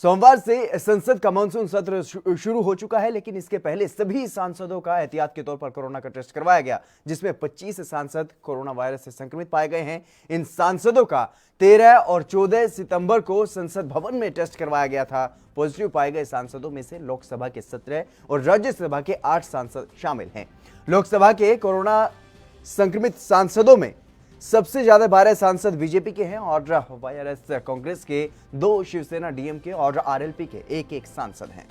सोमवार से संसद का मानसून सत्र शुरू हो चुका है, लेकिन इसके पहले सभी सांसदों का एहतियात के तौर पर कोरोना का टेस्ट करवाया गया, जिसमें 25 सांसद कोरोना वायरस से संक्रमित पाए गए हैं। इन सांसदों का 13 और 14 सितंबर को संसद भवन में टेस्ट करवाया गया था। पॉजिटिव पाए गए सांसदों में से लोकसभा के 17 और राज्यसभा के 8 सांसद शामिल हैं। लोकसभा के कोरोना संक्रमित सांसदों में सबसे ज्यादा 12 सांसद बीजेपी के हैं और वायरस कांग्रेस के 2, शिवसेना डीएमके और आरएलपी के 1-1 सांसद हैं।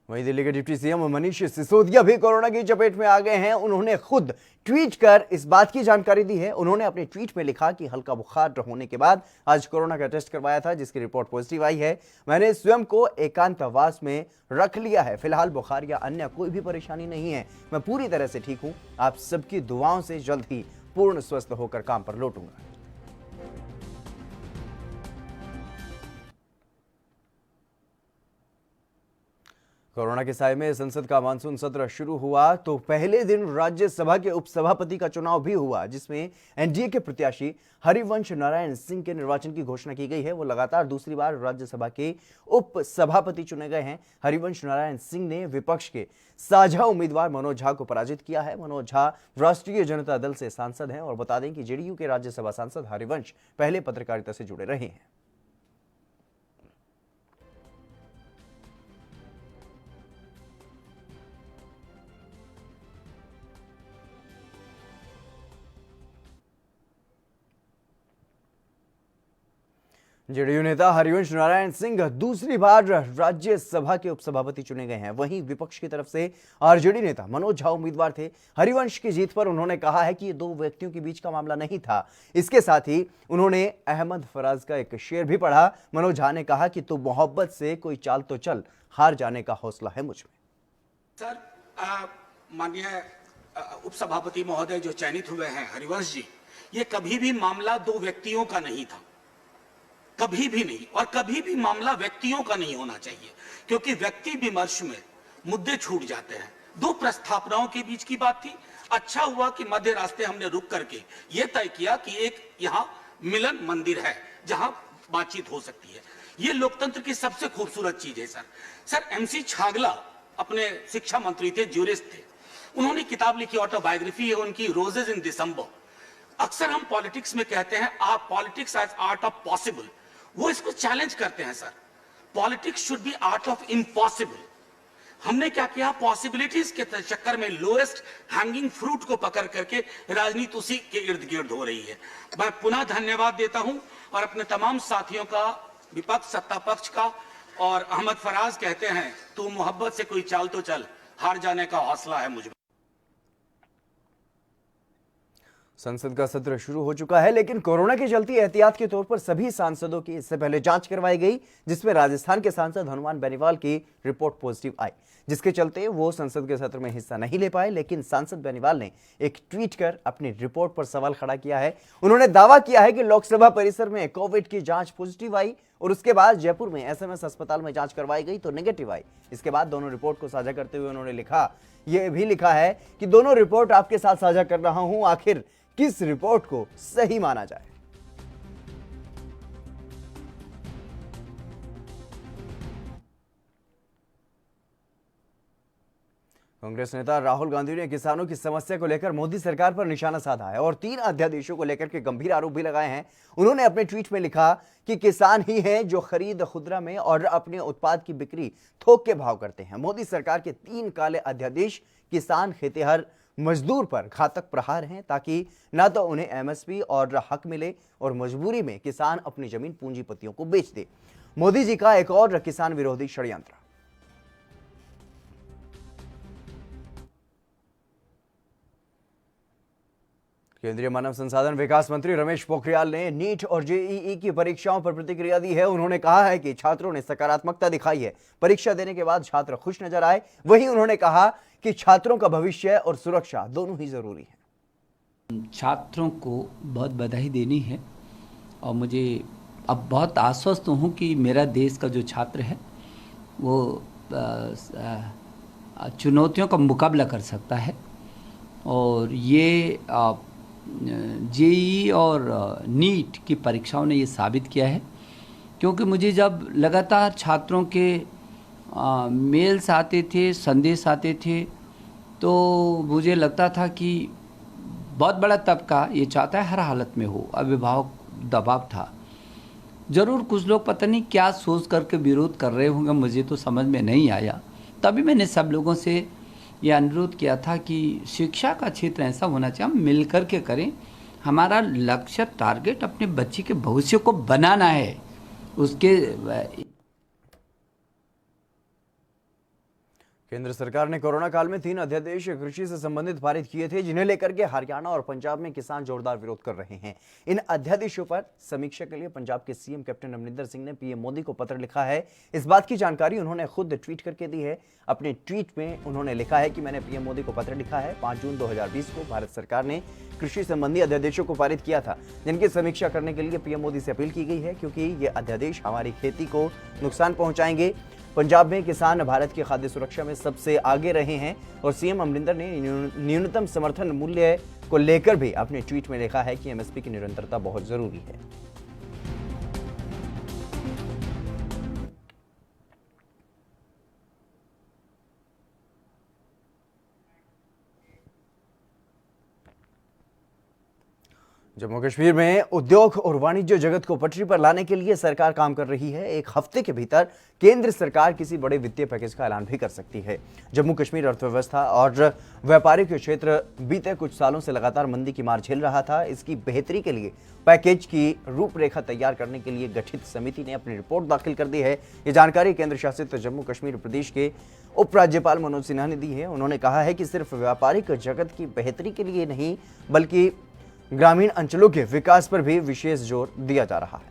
वहीं दिल्ली के डिप्टी सीएम मनीष सिसोदिया भी कोरोना की चपेट में आ गए हैं। उन्होंने खुद ट्वीट कर इस बात की जानकारी दी है। उन्होंने अपने ट्वीट में लिखा कि हल्का बुखार होने के बाद आज कोरोना का टेस्ट करवाया था, जिसकी रिपोर्ट पॉजिटिव आई है। मैंने स्वयं को एकांतवास में रख लिया है। फिलहाल बुखार या अन्य कोई भी परेशानी नहीं है। मैं पूरी तरह से ठीक हूं। आप सबकी दुआओं से जल्द ही पूर्ण स्वस्थ होकर काम पर लौटूंगा। कोरोना के साए में संसद का मानसून सत्र शुरू हुआ तो पहले दिन राज्यसभा के उपसभापति का चुनाव भी हुआ, जिसमें एनडीए के प्रत्याशी हरिवंश नारायण सिंह के निर्वाचन की घोषणा की गई है। वो लगातार दूसरी बार राज्यसभा के उपसभापति चुने गए हैं। हरिवंश नारायण सिंह ने विपक्ष के साझा उम्मीदवार मनोज झा को पराजित किया है। मनोज झा राष्ट्रीय जनता दल से सांसद हैं और बता दें कि जेडीयू के राज्यसभा सांसद हरिवंश पहले पत्रकारिता से जुड़े रहे हैं। जेडीयू नेता हरिवंश नारायण सिंह दूसरी बार राज्यसभा के उपसभापति चुने गए हैं। वहीं विपक्ष की तरफ से आरजेडी नेता मनोज झा उम्मीदवार थे। हरिवंश की जीत पर उन्होंने कहा है कि ये 2 व्यक्तियों के बीच का मामला नहीं था। इसके साथ ही उन्होंने अहमद फराज का एक शेर भी पढ़ा। मनोज झा ने कहा कि तू मोहब्बत से कोई चाल तो चल, हार जाने का हौसला है मुझ में। सर, माननीय उपसभापति महोदय जो चयनित हुए हैं हरिवंश जी, ये कभी भी मामला 2 व्यक्तियों का नहीं था, कभी भी नहीं। और कभी भी मामला व्यक्तियों का नहीं होना चाहिए, क्योंकि व्यक्ति विमर्श में मुद्दे छूट जाते हैं। 2 प्रस्थापनाओं के बीच की बात थी। अच्छा हुआ कि मध्य रास्ते हमने रुक करके ये तय किया कि एक यहाँ मिलन मंदिर है जहां बातचीत हो सकती है। ये लोकतंत्र की सबसे खूबसूरत चीज है। सर एमसी छागला अपने शिक्षा मंत्री थे, ज्यूरिस्ट थे। उन्होंने किताब लिखी, ऑटोबायोग्राफी है उनकी, रोजेज इन दिसंबर। अक्सर हम पॉलिटिक्स में कहते हैं politics as art of possible. वो इसको चैलेंज करते हैं sir, politics should be art of impossible. हमने क्या किया, पॉसिबिलिटीज के चक्कर में लोएस्ट हैंगिंग फ्रूट को पकड़ करके राजनीति उसी के इर्द गिर्द हो रही है। मैं पुनः धन्यवाद देता हूं और अपने तमाम साथियों का, विपक्ष सत्ता पक्ष का। और अहमद फराज कहते हैं तू मोहब्बत से कोई चाल तो चल, हार जाने का हौसला है मुझ में। संसद का सत्र शुरू हो चुका है, लेकिन कोरोना के चलते एहतियात के तौर पर सभी सांसदों की इससे पहले जांच करवाई गई, जिसमें राजस्थान के सांसद हनुमान बेनीवाल की रिपोर्ट पॉजिटिव आई, जिसके चलते वो संसद के सत्र में हिस्सा नहीं ले पाए। लेकिन सांसद बेनीवाल ने एक ट्वीट कर अपनी रिपोर्ट पर सवाल खड़ा किया है। उन्होंने दावा किया है कि लोकसभा परिसर में कोविड की जांच पॉजिटिव आई और उसके बाद जयपुर में एसएमएस अस्पताल में जांच करवाई गई तो नेगेटिव आई। इसके बाद दोनों रिपोर्ट को साझा करते हुए उन्होंने यह भी लिखा है कि दोनों रिपोर्ट आपके साथ साझा कर रहा हूं, आखिर किस रिपोर्ट को सही माना जाए। कांग्रेस नेता राहुल गांधी ने किसानों की समस्या को लेकर मोदी सरकार पर निशाना साधा है और 3 अध्यादेशों को लेकर के गंभीर आरोप भी लगाए हैं। उन्होंने अपने ट्वीट में लिखा कि किसान ही हैं जो खरीद खुदरा में और अपने उत्पाद की बिक्री थोक के भाव करते हैं। मोदी सरकार के 3 काले अध्यादेश किसान, खेतिहर, मजदूर पर घातक प्रहार हैं, ताकि ना तो उन्हें एमएसपी और हक मिले और मजबूरी में किसान अपनी जमीन पूंजीपतियों को बेच दे। मोदी जी का एक और किसान विरोधी षड्यंत्र। केंद्रीय मानव संसाधन विकास मंत्री रमेश पोखरियाल ने नीट और जेईई की परीक्षाओं पर प्रतिक्रिया दी है। उन्होंने कहा है कि छात्रों ने सकारात्मकता दिखाई है। परीक्षा देने के बाद छात्र खुश नजर आए। वहीं उन्होंने कहा कि छात्रों का भविष्य और सुरक्षा दोनों ही जरूरी है। छात्रों को बहुत बधाई देनी है और मुझे अब बहुत आश्वस्त हूँ कि मेरा देश का जो छात्र है वो चुनौतियों का मुकाबला कर सकता है और ये जेईई और नीट की परीक्षाओं ने ये साबित किया है, क्योंकि मुझे जब लगातार छात्रों के मेल्स आते थे, संदेश आते थे, तो मुझे लगता था कि बहुत बड़ा तबका ये चाहता है हर हालत में हो, अभिभावक दबाव था। ज़रूर कुछ लोग पता नहीं क्या सोच करके विरोध कर रहे होंगे, मुझे तो समझ में नहीं आया। तभी मैंने सब लोगों से ये अनुरोध किया था कि शिक्षा का क्षेत्र ऐसा होना चाहिए, हम मिल कर के करें। हमारा लक्ष्य, टारगेट अपने बच्चे के भविष्य को बनाना है। उसके केंद्र सरकार ने कोरोना काल में 3 अध्यादेश कृषि से संबंधित पारित किए थे, जिन्हें लेकर के हरियाणा और पंजाब में किसान जोरदार विरोध कर रहे हैं। इन अध्यादेशों पर समीक्षा के लिए पंजाब के सीएम कैप्टन अमरिंदर सिंह ने पीएम मोदी को पत्र लिखा है। इस बात की जानकारी उन्होंने खुद ट्वीट करके दी है। अपने ट्वीट में उन्होंने लिखा है कि मैंने पीएम मोदी को पत्र लिखा है। 5 जून 2020 को भारत सरकार ने कृषि संबंधी अध्यादेशों को पारित किया था, जिनकी समीक्षा करने के लिए पीएम मोदी से अपील की गई है, क्योंकि ये अध्यादेश हमारी खेती को नुकसान पहुंचाएंगे। पंजाब में किसान भारत की खाद्य सुरक्षा में सबसे आगे रहे हैं और सीएम अमरिंदर ने न्यूनतम समर्थन मूल्य को लेकर भी अपने ट्वीट में लिखा है कि एमएसपी की निरंतरता बहुत जरूरी है। जम्मू कश्मीर में उद्योग और वाणिज्य जगत को पटरी पर लाने के लिए सरकार काम कर रही है। एक हफ्ते के भीतर केंद्र सरकार किसी बड़े वित्तीय पैकेज का ऐलान भी कर सकती है। जम्मू कश्मीर अर्थव्यवस्था और व्यापारिक क्षेत्र बीते कुछ सालों से लगातार मंदी की मार झेल रहा था। इसकी बेहतरी के लिए पैकेज की रूपरेखा तैयार करने के लिए गठित समिति ने अपनी रिपोर्ट दाखिल कर दी है। ये जानकारी केंद्र शासित जम्मू कश्मीर प्रदेश के उपराज्यपाल मनोज सिन्हा ने दी है। उन्होंने कहा है कि सिर्फ व्यापारिक जगत की बेहतरी के लिए नहीं, बल्कि ग्रामीण अंचलों के विकास पर भी विशेष जोर दिया जा रहा है।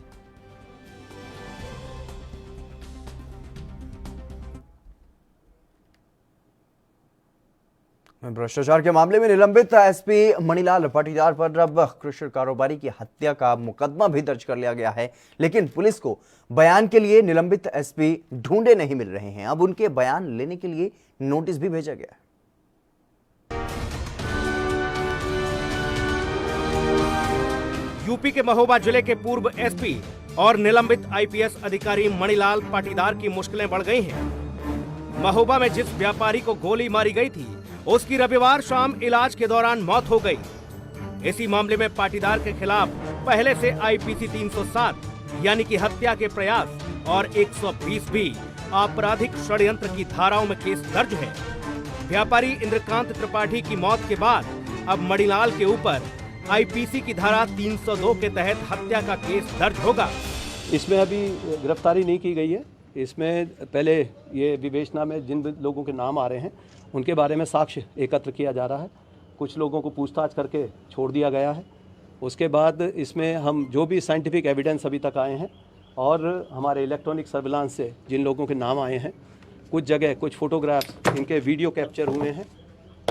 भ्रष्टाचार के मामले में निलंबित एसपी मणिलाल पाटीदार पर अब क्रशर कारोबारी की हत्या का मुकदमा भी दर्ज कर लिया गया है, लेकिन पुलिस को बयान के लिए निलंबित एसपी ढूंढे नहीं मिल रहे हैं। अब उनके बयान लेने के लिए नोटिस भी भेजा गया है। यूपी के महोबा जिले के पूर्व एसपी और निलंबित आईपीएस अधिकारी मणिलाल पाटीदार की मुश्किलें बढ़ गई हैं। महोबा में जिस व्यापारी को गोली मारी गई थी, उसकी रविवार शाम इलाज के दौरान मौत हो गई। इसी मामले में पाटीदार के खिलाफ पहले से आईपीसी 307 यानी कि हत्या के प्रयास और 120 भी आपराधिक षड्यंत्र की धाराओं में केस दर्ज है। व्यापारी इंद्रकांत त्रिपाठी की मौत के बाद अब मणिलाल के ऊपर आईपीसी की धारा 302 के तहत हत्या का केस दर्ज होगा। इसमें अभी गिरफ्तारी नहीं की गई है। इसमें पहले ये विवेचना में जिन लोगों के नाम आ रहे हैं उनके बारे में साक्ष्य एकत्र किया जा रहा है। कुछ लोगों को पूछताछ करके छोड़ दिया गया है। उसके बाद इसमें हम जो भी साइंटिफिक एविडेंस अभी तक आए हैं और हमारे इलेक्ट्रॉनिक सर्विलांस से जिन लोगों के नाम आए हैं, कुछ जगह कुछ फोटोग्राफ्स इनके वीडियो कैप्चर हुए हैं,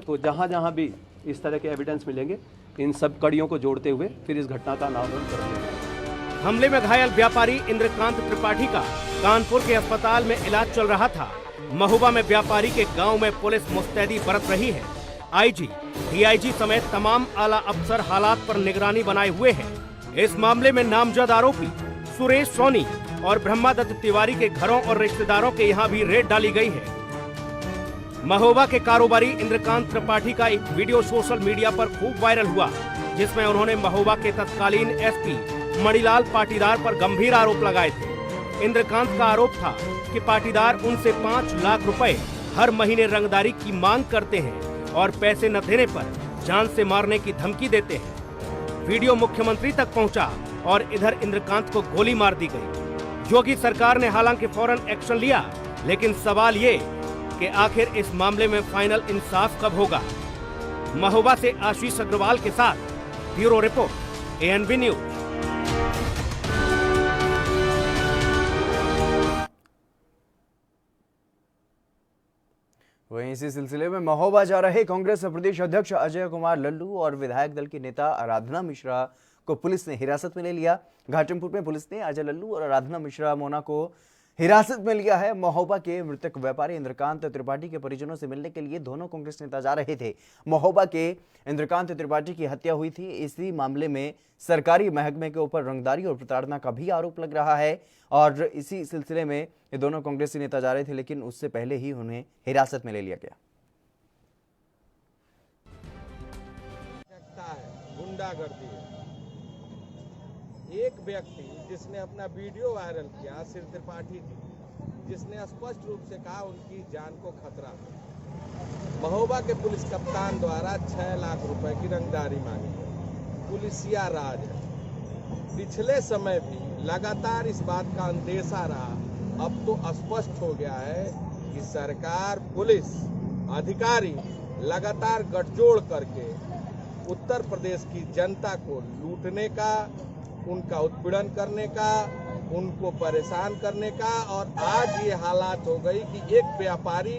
तो जहाँ जहाँ भी इस तरह के एविडेंस मिलेंगे, इन सब कड़ियों को जोड़ते हुए फिर इस घटना का नामकरण कर दिया गया। हमले में घायल व्यापारी इंद्रकांत त्रिपाठी का कानपुर के अस्पताल में इलाज चल रहा था। महोबा में व्यापारी के गांव में पुलिस मुस्तैदी बरत रही है। आईजी, डीआईजी समेत तमाम आला अफसर हालात पर निगरानी बनाए हुए हैं। इस मामले में नामजद आरोपी सुरेश सोनी और ब्रह्मादत्त तिवारी के घरों और रिश्तेदारों के यहाँ भी रेड डाली गई है। महोबा के कारोबारी इंद्रकांत त्रिपाठी का एक वीडियो सोशल मीडिया पर खूब वायरल हुआ, जिसमें उन्होंने महोबा के तत्कालीन एसपी मणिलाल पाटीदार पर गंभीर आरोप लगाए थे। इंद्रकांत का आरोप था कि पाटीदार उनसे 5 लाख रुपए हर महीने रंगदारी की मांग करते हैं और पैसे न देने पर जान से मारने की धमकी देते हैं। वीडियो मुख्यमंत्री तक पहुंचा और इधर इंद्रकांत को गोली मार दी गई। योगी सरकार ने हालांकि फौरन एक्शन लिया, लेकिन सवाल ये कि आखिर इस मामले में फाइनल इंसाफ कब होगा। महोबा से आशीष अग्रवाल के साथ ब्यूरो रिपोर्ट, एएनबी न्यूज। वहीं इसी सिलसिले में महोबा जा रहे कांग्रेस प्रदेश अध्यक्ष अजय कुमार लल्लू और विधायक दल की नेता आराधना मिश्रा को पुलिस ने हिरासत में ले लिया। घाटमपुर में पुलिस ने अजय लल्लू और आराधना मिश्रा मोना को हिरासत में लिया है। महोबा के मृतक व्यापारी इंद्रकांत त्रिपाठी के परिजनों से मिलने के लिए दोनों कांग्रेस नेता जा रहे थे। महोबा के इंद्रकांत त्रिपाठी की हत्या हुई थी। इसी मामले में सरकारी महकमे के ऊपर रंगदारी और प्रताड़ना का भी आरोप लग रहा है और इसी सिलसिले में ये दोनों कांग्रेसी नेता जा रहे थे, लेकिन उससे पहले ही उन्हें हिरासत में ले लिया गया। गुंडागर्दी है। एक व्यक्ति जिसने अपना वीडियो वायरल किया, श्री त्रिपाठी जी, जिसने स्पष्ट रूप से कहा उनकी जान को खतरा है। महोबा के पुलिस कप्तान द्वारा 6 लाख रुपए की रंगदारी मांगी है। पुलिसिया राज है। पिछले समय भी लगातार इस बात का अंदेशा रहा। अब तो स्पष्ट हो गया है कि सरकार, पुलिस अधिकारी लगातार गठजोड़ करके उत्तर प्रदेश की जनता को लूटने का, उनका उत्पीड़न करने का, उनको परेशान करने का, और आज ये हालात हो गई कि एक व्यापारी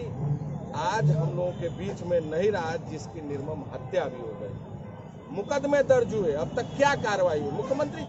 आज हम लोगों के बीच में नहीं रहा, जिसकी निर्मम हत्या भी हो गई। मुकदमे दर्ज हुए, अब तक क्या कार्रवाई हुई? मुख्यमंत्री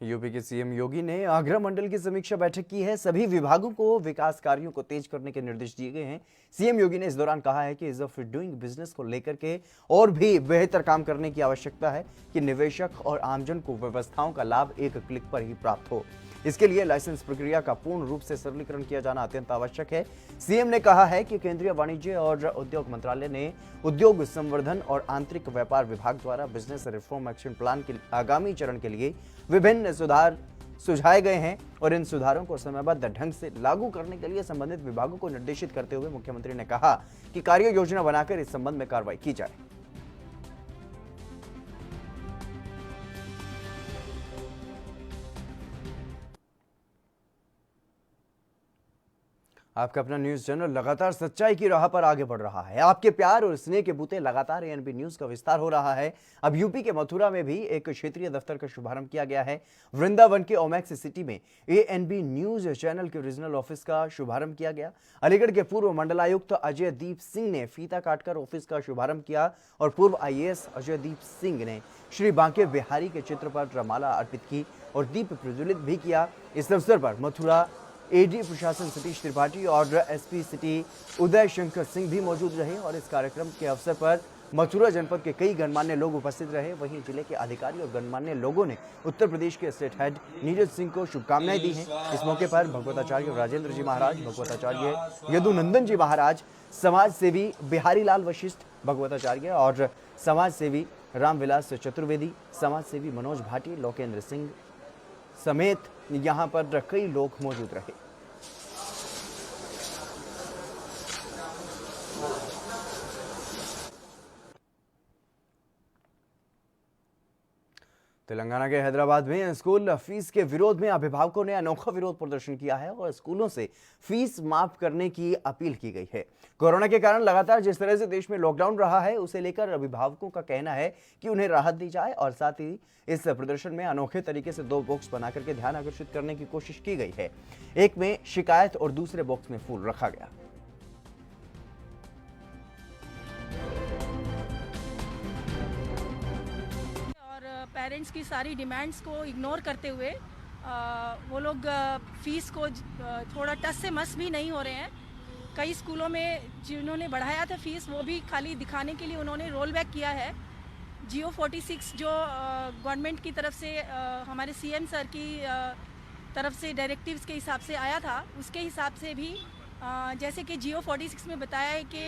यूपी के सीएम योगी ने आगरा मंडल की समीक्षा बैठक की है। सभी विभागों को विकास कार्यों को तेज करने के निर्देश दिए गए हैं। सीएम योगी ने इस दौरान कहा है कि इज ऑफ डूइंग बिजनेस को लेकर के और भी बेहतर काम करने की आवश्यकता है कि निवेशक और आमजन को व्यवस्थाओं का लाभ एक क्लिक पर ही प्राप्त हो। इसके लिए लाइसेंस प्रक्रिया का पूर्ण रूप से सरलीकरण किया जाना अत्यंत आवश्यक है। सीएम ने कहा है कि केंद्रीय वाणिज्य और उद्योग मंत्रालय ने उद्योग संवर्धन और आंतरिक व्यापार विभाग द्वारा बिजनेस रिफॉर्म एक्शन प्लान के आगामी चरण के लिए विभिन्न सुधार सुझाए गए हैं और इन सुधारों को समयबद्ध ढंग से लागू करने के लिए संबंधित विभागों को निर्देशित करते हुए मुख्यमंत्री ने कहा कि कार्य योजना बनाकर इस संबंध में कार्रवाई की जाए। आपका अपना न्यूज चैनल लगातार सच्चाई की राह पर आगे बढ़ रहा है। आपके प्यार और स्नेह के बूते लगातार एएनबी न्यूज का विस्तार हो रहा है। अब यूपी के मथुरा में भी एक क्षेत्रीय दफ्तर का शुभारंभ किया गया है। वृंदावन के ओमैक्स सिटी में एएनबी न्यूज चैनल के रीजनल ऑफिस का शुभारंभ किया गया। अलीगढ़ के पूर्व मंडलायुक्त अजय दीप सिंह ने फीता काटकर ऑफिस का शुभारंभ किया और पूर्व आईएएस अजय दीप सिंह ने श्री बांके बिहारी के चित्र पर माला अर्पित की और दीप प्रज्वलित भी किया। इस अवसर पर मथुरा एडी प्रशासन सतीश त्रिपाठी और एसपी सिटी उदय शंकर सिंह भी मौजूद रहे और इस कार्यक्रम के अवसर पर मथुरा जनपद के कई गणमान्य लोग उपस्थित रहे। वहीं जिले के अधिकारी और गणमान्य लोगों ने उत्तर प्रदेश के स्टेट हेड नीरज सिंह को शुभकामनाएं दी हैं। इस मौके पर भगवताचार्य राजेंद्र जी महाराज, भगवताचार्य यदुनंदन जी महाराज, समाज सेवी बिहारी लाल वशिष्ठ भगवताचार्य और समाज सेवी रामविलास चतुर्वेदी, समाज सेवी मनोज भाटी, लोकेंद्र सिंह समेत यहां पर कई लोग मौजूद रहे। तेलंगाना के हैदराबाद में स्कूल फीस के विरोध में अभिभावकों ने अनोखा विरोध प्रदर्शन किया है और स्कूलों से फीस माफ करने की अपील की गई है। कोरोना के कारण लगातार जिस तरह से देश में लॉकडाउन रहा है, उसे लेकर अभिभावकों का कहना है कि उन्हें राहत दी जाए और साथ ही इस प्रदर्शन में अनोखे तरीके से 2 बॉक्स बना करके ध्यान आकर्षित करने की कोशिश की गई है। एक में शिकायत और दूसरे बॉक्स में फूल रखा गया। पेरेंट्स की सारी डिमांड्स को इग्नोर करते हुए वो लोग फीस को थोड़ा टस से मस भी नहीं हो रहे हैं। कई स्कूलों में जिन्होंने बढ़ाया था फीस, वो भी खाली दिखाने के लिए उन्होंने रोल बैक किया है। जियो 46 जो गवर्नमेंट की तरफ से हमारे सीएम सर की तरफ से डायरेक्टिव्स के हिसाब से आया था, उसके हिसाब से भी जैसे कि जियो 46 में बताया है कि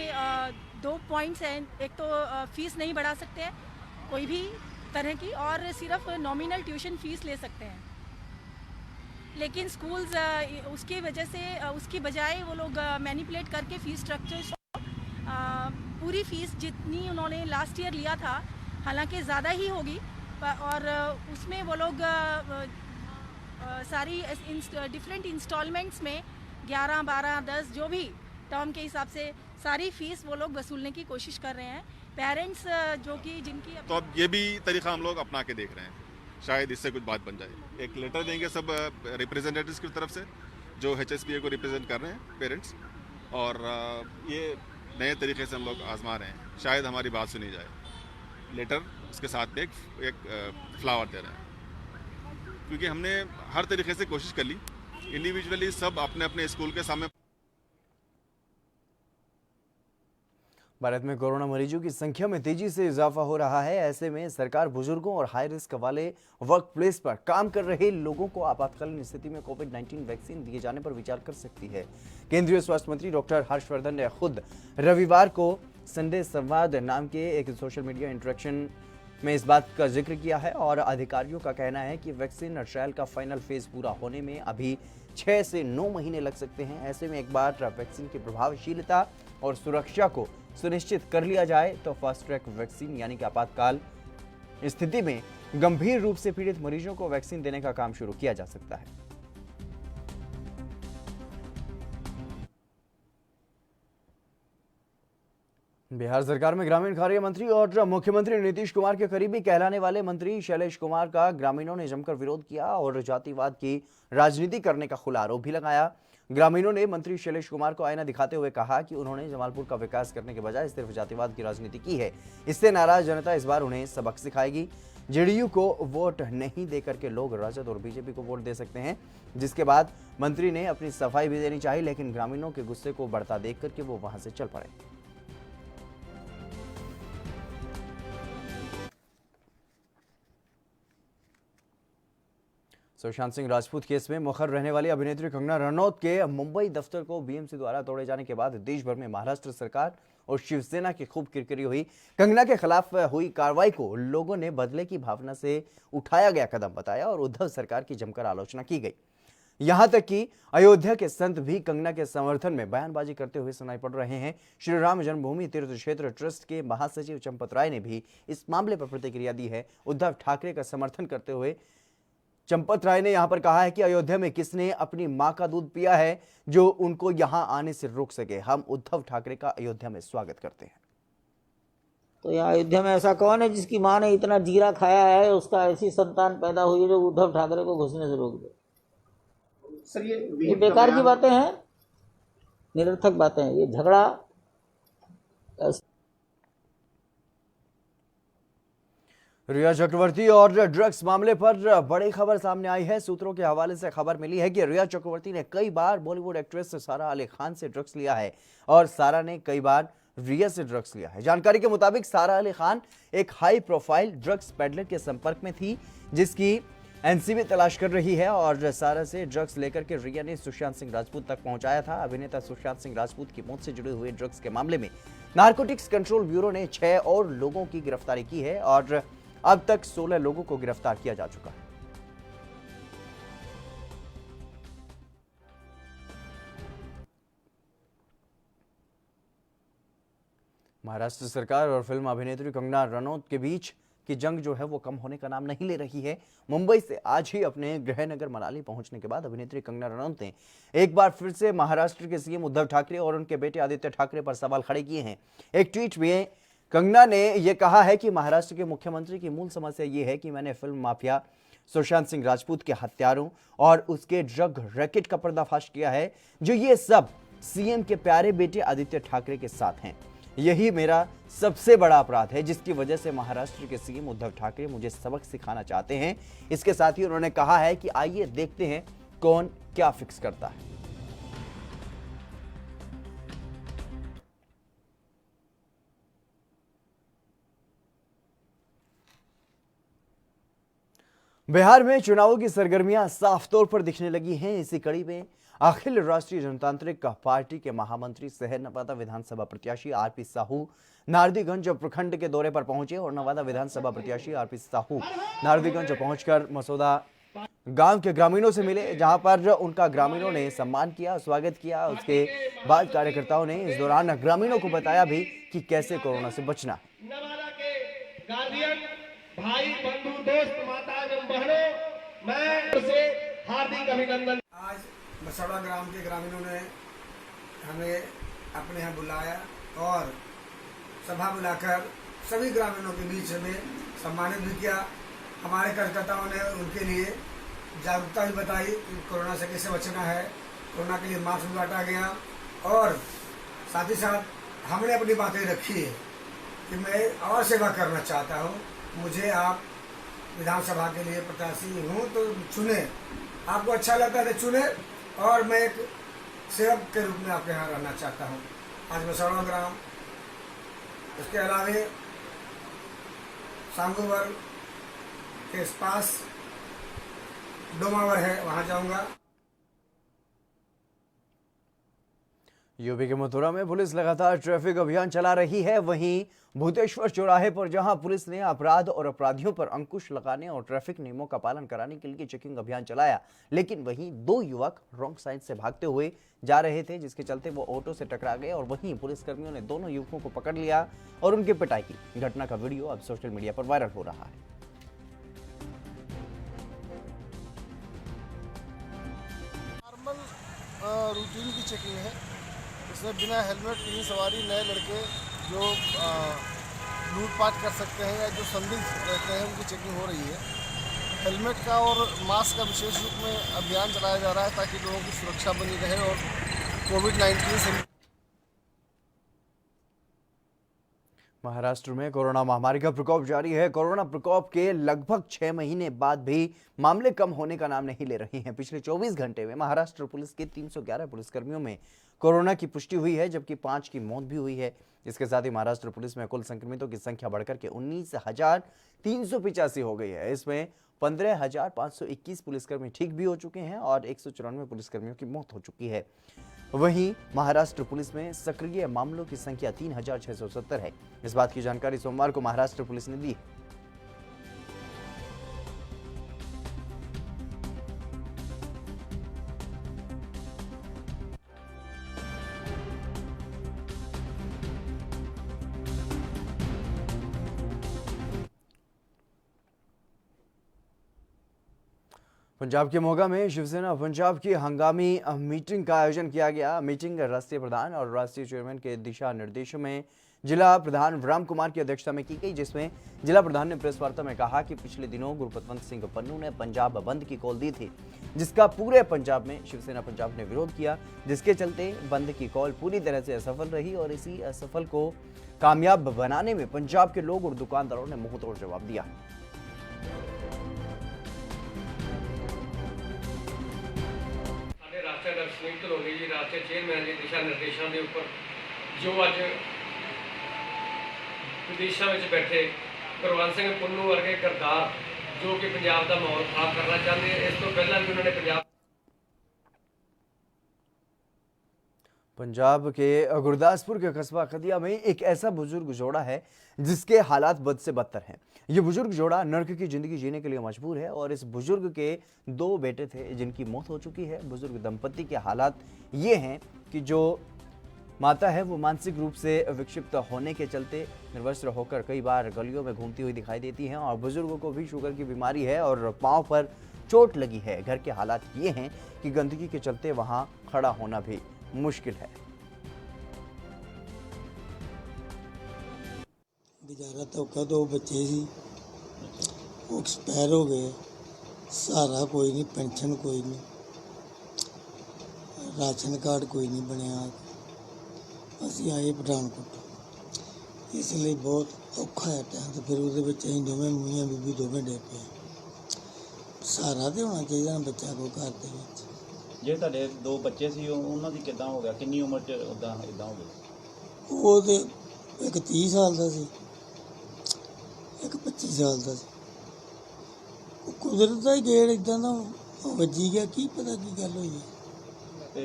2 पॉइंट्स हैं। एक तो फीस नहीं बढ़ा सकते हैं कोई भी तरह की, और सिर्फ नॉमिनल ट्यूशन फीस ले सकते हैं। लेकिन स्कूल्स उसकी वजह से उसकी बजाय वो लोग मैनिपुलेट करके फीस स्ट्रक्चर्स पूरी फीस जितनी उन्होंने लास्ट ईयर लिया था, हालांकि ज़्यादा ही होगी, और उसमें वो लोग सारी डिफरेंट इंस्टॉलमेंट्स में 11, 12, 10 जो भी टर्म के हिसाब से सारी फीस वो लोग वसूलने की कोशिश कर रहे हैं। पेरेंट्स जो कि जिनकी तो अब ये भी तरीका हम लोग अपना के देख रहे हैं, शायद इससे कुछ बात बन जाए। एक लेटर देंगे सब रिप्रेजेंटेटिव्स की तरफ से जो HSPA को रिप्रेजेंट कर रहे हैं पेरेंट्स, और ये नए तरीके से हम लोग आजमा रहे हैं, शायद हमारी बात सुनी जाए। लेटर उसके साथ में एक फ्लावर दे रहे हैं। क्योंकि हमने हर तरीके से कोशिश कर ली, इंडिविजुअली सब अपने अपने स्कूल के सामने। भारत में कोरोना मरीजों की संख्या में तेजी से इजाफा हो रहा है। ऐसे में सरकार बुजुर्गों और हाई रिस्क वाले वर्क प्लेस पर काम कर रहे लोगों को आपातकालीन स्थिति में कोविड-19 वैक्सीन दिए जाने पर विचार कर सकती है। केंद्रीय स्वास्थ्य मंत्री डॉक्टर हर्षवर्धन ने खुद रविवार को संडे संवाद नाम के एक सोशल मीडिया इंटरेक्शन में इस बात का जिक्र किया है और अधिकारियों का कहना है कि वैक्सीन ट्रायल का फाइनल फेज पूरा होने में अभी 6 से 9 महीने लग सकते हैं। ऐसे में एक बार वैक्सीन की प्रभावशीलता और सुरक्षा को सुनिश्चित कर लिया जाए तो फास्ट ट्रैक वैक्सीन यानी कि आपातकाल स्थिति में गंभीर रूप से पीड़ित मरीजों को वैक्सीन देने का काम शुरू किया जा सकता है। बिहार सरकार में ग्रामीण कार्य मंत्री और मुख्यमंत्री नीतीश कुमार के करीबी कहलाने वाले मंत्री शैलेश कुमार का ग्रामीणों ने जमकर विरोध किया और जातिवाद की राजनीति करने का खुला आरोप भी लगाया। ग्रामीणों ने मंत्री शैलेश कुमार को आईना दिखाते हुए कहा कि उन्होंने जमालपुर का विकास करने के बजाय सिर्फ जातिवाद की राजनीति की है। इससे नाराज जनता इस बार उन्हें सबक सिखाएगी। जेडीयू को वोट नहीं देकर के लोग राजद और बीजेपी को वोट दे सकते हैं। जिसके बाद मंत्री ने अपनी सफाई भी देनी चाहिए, लेकिन ग्रामीणों के गुस्से को बढ़ता देख करके वो वहां से चल पड़े। सुशांत सिंह राजपूत केस में मुखर रहने वाली अभिनेत्री कंगना रनौत के मुंबई दफ्तर को बीएमसी द्वारा तोड़े जाने के बाद देश भर में महाराष्ट्र सरकार और शिवसेना की खूब किरकिरी हुई। कंगना के खिलाफ हुई कार्रवाई को लोगों ने बदले की भावना से उठाया गया कदम बताया और उद्धव सरकार की जमकर आलोचना की गई। यहां तक कि अयोध्या के संत भी कंगना के समर्थन में बयानबाजी करते हुए सुनाई पड़ रहे हैं। श्री राम जन्मभूमि तीर्थ क्षेत्र ट्रस्ट के महासचिव चंपत राय ने भी इस मामले पर प्रतिक्रिया दी है। उद्धव ठाकरे का समर्थन करते हुए चंपत राय ने यहां पर कहा है कि अयोध्या में किसने अपनी मां का दूध पिया है जो उनको यहां आने से रोक सके। हम उद्धव ठाकरे का अयोध्या में स्वागत करते हैं। तो यहाँ अयोध्या में ऐसा कौन है जिसकी मां ने इतना जीरा खाया है, उसका ऐसी संतान पैदा हुई है जो उद्धव ठाकरे को घुसने से रोक दे। सर ये बेकार की बातें हैं, निरर्थक बातें हैं। ये झगड़ा रिया चक्रवर्ती और ड्रग्स मामले पर बड़ी खबर सामने आई है। सूत्रों के हवाले से खबर मिली है कि रिया चक्रवर्ती ने कई बार बॉलीवुड एक्ट्रेस सारा अली खान से ड्रग्स लिया है और सारा ने कई बार रिया से ड्रग्स लिया है। जानकारी के मुताबिक सारा अली खान एक हाई प्रोफाइल ड्रग्स पेडलर के संपर्क में थी जिसकी एनसीबी तलाश कर रही है और सारा से ड्रग्स लेकर के रिया ने सुशांत सिंह राजपूत तक पहुंचाया था। अभिनेता सुशांत सिंह राजपूत की मौत से जुड़े हुए ड्रग्स के मामले में नारकोटिक्स कंट्रोल ब्यूरो ने 6 और लोगों की गिरफ्तारी की है और अब तक 16 लोगों को गिरफ्तार किया जा चुका है। महाराष्ट्र सरकार और फिल्म अभिनेत्री कंगना रनौत के बीच की जंग जो है वो कम होने का नाम नहीं ले रही है। मुंबई से आज ही अपने गृह नगर मनाली पहुंचने के बाद अभिनेत्री कंगना रनौत ने एक बार फिर से महाराष्ट्र के सीएम उद्धव ठाकरे और उनके बेटे आदित्य ठाकरे पर सवाल खड़े किए हैं। एक ट्वीट में कंगना ने यह कहा है कि महाराष्ट्र के मुख्यमंत्री की मूल समस्या यह है कि मैंने फिल्म माफिया सुशांत सिंह राजपूत के हत्यारों और उसके ड्रग रैकेट का पर्दाफाश किया है, जो ये सब सीएम के प्यारे बेटे आदित्य ठाकरे के साथ हैं। यही मेरा सबसे बड़ा अपराध है जिसकी वजह से महाराष्ट्र के सीएम उद्धव ठाकरे मुझे सबक सिखाना चाहते हैं। इसके साथ ही उन्होंने कहा है कि आइए देखते हैं कौन क्या फिक्स करता है। बिहार में चुनावों की सरगर्मियां साफ तौर पर दिखने लगी हैं। इसी कड़ी में अखिल राष्ट्रीय जनतांत्रिक पार्टी के महामंत्री सह नवादा विधानसभा प्रत्याशी आरपी साहू नारदीगंज प्रखंड के दौरे पर पहुंचे और नवादा विधानसभा प्रत्याशी आरपी साहू नारदीगंज पहुंचकर मसौदा गांव के ग्रामीणों से मिले, जहां पर उनका ग्रामीणों ने सम्मान किया, स्वागत किया। उसके बाद कार्यकर्ताओं ने इस दौरान ग्रामीणों को बताया भी कि कैसे कोरोना से बचना है। भाई बंधु दोस्त माता एवं बहनों, मैं उसे हार्दिक अभिनंदन। आज मसौदा ग्राम के ग्रामीणों ने हमें अपने यहाँ बुलाया और सभा बुलाकर सभी ग्रामीणों के बीच में सम्मानित भी किया। हमारे कार्यकर्ताओं ने उनके लिए जागरूकता भी बताई कि कोरोना से कैसे बचना है। कोरोना के लिए मास्क भी बांटा गया और साथ ही साथ हमने अपनी बातें रखी है कि मैं और सेवा करना चाहता हूँ। मुझे आप विधानसभा के लिए प्रत्याशी हूँ, तो चुने। आपको अच्छा लगता है तो चुने, और मैं एक सेवक के रूप में आपके यहाँ रहना चाहता हूँ। आज मसौड़ा ग्राम, इसके अलावे सांगोवर के पास डोमावर है, वहाँ जाऊँगा। यूपी के मथुरा में पुलिस लगातार ट्रैफिक अभियान चला रही है। वहीं भूतेश्वर चौराहे पर जहां पुलिस ने अपराध और अपराधियों पर अंकुश लगाने और ट्रैफिक नियमों का पालन कराने के लिए चेकिंग अभियान चलाया, लेकिन वहीं 2 युवक रॉन्ग साइड से भागते हुए जा रहे थे, जिसके चलते वो ऑटो से टकरा गए और वहीं पुलिसकर्मियों ने दोनों युवकों को पकड़ लिया और उनकी पिटाई की। घटना का वीडियो अब सोशल मीडिया पर वायरल हो रहा है। नॉर्मल रूटीन की चेकिंग है। इसमें बिना हेलमेट 3 सवारी नए लड़के जो लूटपाट कर सकते हैं या जो संदिग्ध रहते हैं, उनकी चेकिंग हो रही है। हेलमेट का और मास्क का विशेष रूप में अभियान चलाया जा रहा है ताकि लोगों की सुरक्षा बनी रहे और कोविड-19 से। महाराष्ट्र में कोरोना महामारी का प्रकोप जारी है। कोरोना प्रकोप के लगभग 6 महीने बाद भी मामले कम होने का नाम नहीं ले रहे हैं। पिछले 24 घंटे में महाराष्ट्र पुलिस के 311 पुलिसकर्मियों में कोरोना की पुष्टि हुई है, जबकि 5 की मौत भी हुई है। इसके साथ ही महाराष्ट्र पुलिस में कुल संक्रमितों की संख्या बढ़कर के 19,385 हो गई है। इसमें 15,521 पुलिसकर्मी ठीक भी हो चुके हैं और 194 पुलिसकर्मियों की मौत हो चुकी है। वहीं महाराष्ट्र पुलिस में सक्रिय मामलों की संख्या 3,670 है। इस बात की जानकारी सोमवार को महाराष्ट्र पुलिस ने दी। पंजाब के मोगा में शिवसेना पंजाब की हंगामी मीटिंग का आयोजन किया गया। मीटिंग राष्ट्रीय प्रधान और राष्ट्रीय चेयरमैन के दिशा निर्देशों में जिला प्रधान राम कुमार की अध्यक्षता में की गई, जिसमें जिला प्रधान ने प्रेस वार्ता में कहा कि पिछले दिनों गुरपतवंत सिंह पन्नू ने पंजाब बंद की कॉल दी थी, जिसका पूरे पंजाब में शिवसेना पंजाब ने विरोध किया, जिसके चलते बंद की कॉल पूरी तरह से असफल रही और इसी असफल को कामयाब बनाने में पंजाब के लोग और दुकानदारों ने मुंहतोड़ जवाब दिया। संयुक्त हो गई जी राष्ट्रीय चेयरमैन के दिशा निर्देशों के उपर जो अज विदेशों में बैठे गुरबंत सिंह पुन्नू वर्गे गद्दार जो कि पंजाब का माहौल खराब करना चाहते हैं, इस तो पहला भी उन्होंने पंजाब के गुरदासपुर के कस्बा खदिया में एक ऐसा बुजुर्ग जोड़ा है जिसके हालात बद से बदतर हैं। ये बुजुर्ग जोड़ा नर्क की जिंदगी जीने के लिए मजबूर है और इस बुजुर्ग के 2 बेटे थे जिनकी मौत हो चुकी है। बुजुर्ग दंपति के हालात ये हैं कि जो माता है वो मानसिक रूप से विक्षिप्त होने के चलते निर्वस्त्र होकर कई बार गलियों में घूमती हुई दिखाई देती हैं और बुजुर्गों को भी शुगर की बीमारी है और पाँव पर चोट लगी है। घर के हालात ये हैं कि गंदगी के चलते वहाँ खड़ा होना भी मुश्किल है। गुजारा तो का 2 बच्चे सी वो एक्सपायर हो गए, सहारा कोई नहीं, पेंशन कोई नहीं, राशन कार्ड कोई नहीं बनया। असी आए पठानकोट, इसलिए बहुत औखा है टाइम। तो फिर उसदे विच असीं दोवें मूइयां बीबी दोवें डे पे। सहारा तो होना चाहिए ना बच्चा को घर दे विच। जे तुहाडे 2 बच्चे सी उन्हां दी किदां हो गया, किन्नी उम्र च उदां इदां हो गया? वो तो एक 30 साल का सी, एक 25 साल का सी। कुदरत का ही गेड़ इदां दा वजी गया, की पता की गल होई है। ਤੇ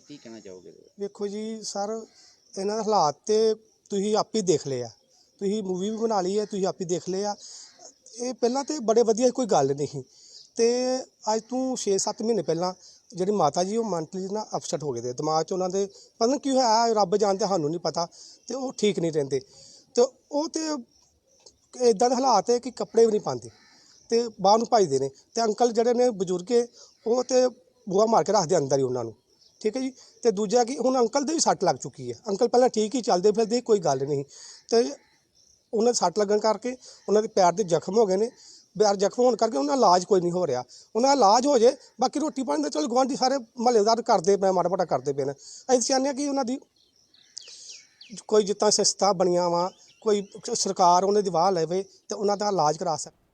ਕੀ ਕਹਿਣਾ ਚਾਹੋਗੇ? ਵੇਖੋ ਜੀ ਸਰ, ਇਹਨਾਂ ਦੇ ਹਾਲਾਤ ਤੇ ਤੁਸੀਂ ਆਪ ਹੀ ਦੇਖ ਲਿਆ, ਤੁਸੀਂ ਮੂਵੀ ਵੀ ਬਣਾ ਲਈ ਹੈ, ਤੁਸੀਂ ਆਪ ਹੀ ਦੇਖ ਲਿਆ। ਇਹ ਪਹਿਲਾਂ ਤੇ ਬੜੇ ਵਧੀਆ ਕੋਈ ਗੱਲ ਨਹੀਂ, ਤੇ ਅੱਜ ਤੋਂ 6-7 ਮਹੀਨੇ ਪਹਿਲਾਂ ਜਿਹੜੀ ਮਾਤਾ ਜੀ ਉਹ ਮੈਂਟਲੀ ਨਾ ਅਪਸੈਟ ਹੋ ਗਏ ਤੇ ਦਿਮਾਗ 'ਚ ਉਹਨਾਂ ਦੇ ਪਤਾ ਨਹੀਂ ਕੀ ਹੋਇਆ, ਰੱਬ ਜਾਣਦੇ, ਸਾਨੂੰ ਨਹੀਂ ਪਤਾ, ਤੇ ਉਹ ਠੀਕ ਨਹੀਂ ਰਹਿੰਦੇ। ਤੇ ਉਹ ਤੇ ਇਦਾਂ ਦੇ ਹਾਲਾਤ ਹੈ ਕਿ ਕੱਪੜੇ ਵੀ ਨਹੀਂ ਪਾਉਂਦੇ ਤੇ ਬਾਹਰ ਨੂੰ ਭੱਜਦੇ ਨੇ। ਤੇ ਅੰਕਲ ਜਿਹੜੇ ਨੇ ਬਜ਼ੁਰਗ ਉਹ ਤੇ ਬੂਹਾ ਮਾਰ ਕੇ ਰੱਖਦੇ ਅੰਦਰ ਹੀ ਉਹਨਾਂ ਨੂੰ, ਠੀਕ ਹੈ ਜੀ। ਤੇ ਦੂਜਾ ਕਿ ਹੁਣ ਅੰਕਲ ਦੇ ਵੀ ਸੱਟ ਲੱਗ ਚੁੱਕੀ ਹੈ। ਅੰਕਲ ਪਹਿਲਾਂ ਠੀਕ ਹੀ ਚੱਲਦੇ ਫਿਰਦੇ, ਕੋਈ ਗੱਲ ਨਹੀਂ, ਤੇ ਉਹਨਾਂ ਦੇ ਸੱਟ ਲੱਗਣ ਕਰਕੇ ਉਹਨਾਂ ਦੇ ਪੈਰ ਦੇ ਜ਼ਖਮ ਹੋ ਗਏ ਨੇ। ਪੈਰ ਜ਼ਖਮ ਹੋਣ ਕਰਕੇ ਉਹਨਾਂ ਦਾ ਇਲਾਜ ਕੋਈ ਨਹੀਂ ਹੋ ਰਿਹਾ। ਉਹਨਾਂ ਦਾ ਇਲਾਜ ਹੋ ਜੇ, ਬਾਕੀ ਰੋਟੀ ਪਾਣੀ ਦਾ ਚਲੋ ਗੁਆਂਢੀ ਸਾਰੇ ਮਹੱਲੇਦਾਰ ਕਰਦੇ ਪਏ, ਮਾੜਾ ਮੋਟਾ ਕਰਦੇ ਪਏ ਨੇ। ਅਸੀਂ ਚਾਹੁੰਦੇ ਹਾਂ ਕਿ ਉਹਨਾਂ ਦੀ ਕੋਈ ਜਿੱਦਾਂ ਸੰਸਥਾ ਬਣੀਆਂ ਵਾ, ਕੋਈ ਸਰਕਾਰ ਉਹਨਾਂ ਦੀ ਵਾਹ ਲਵੇ ਤੇ ਉਹਨਾਂ ਦਾ ਇਲਾਜ ਕਰਾ ਸਕੇ।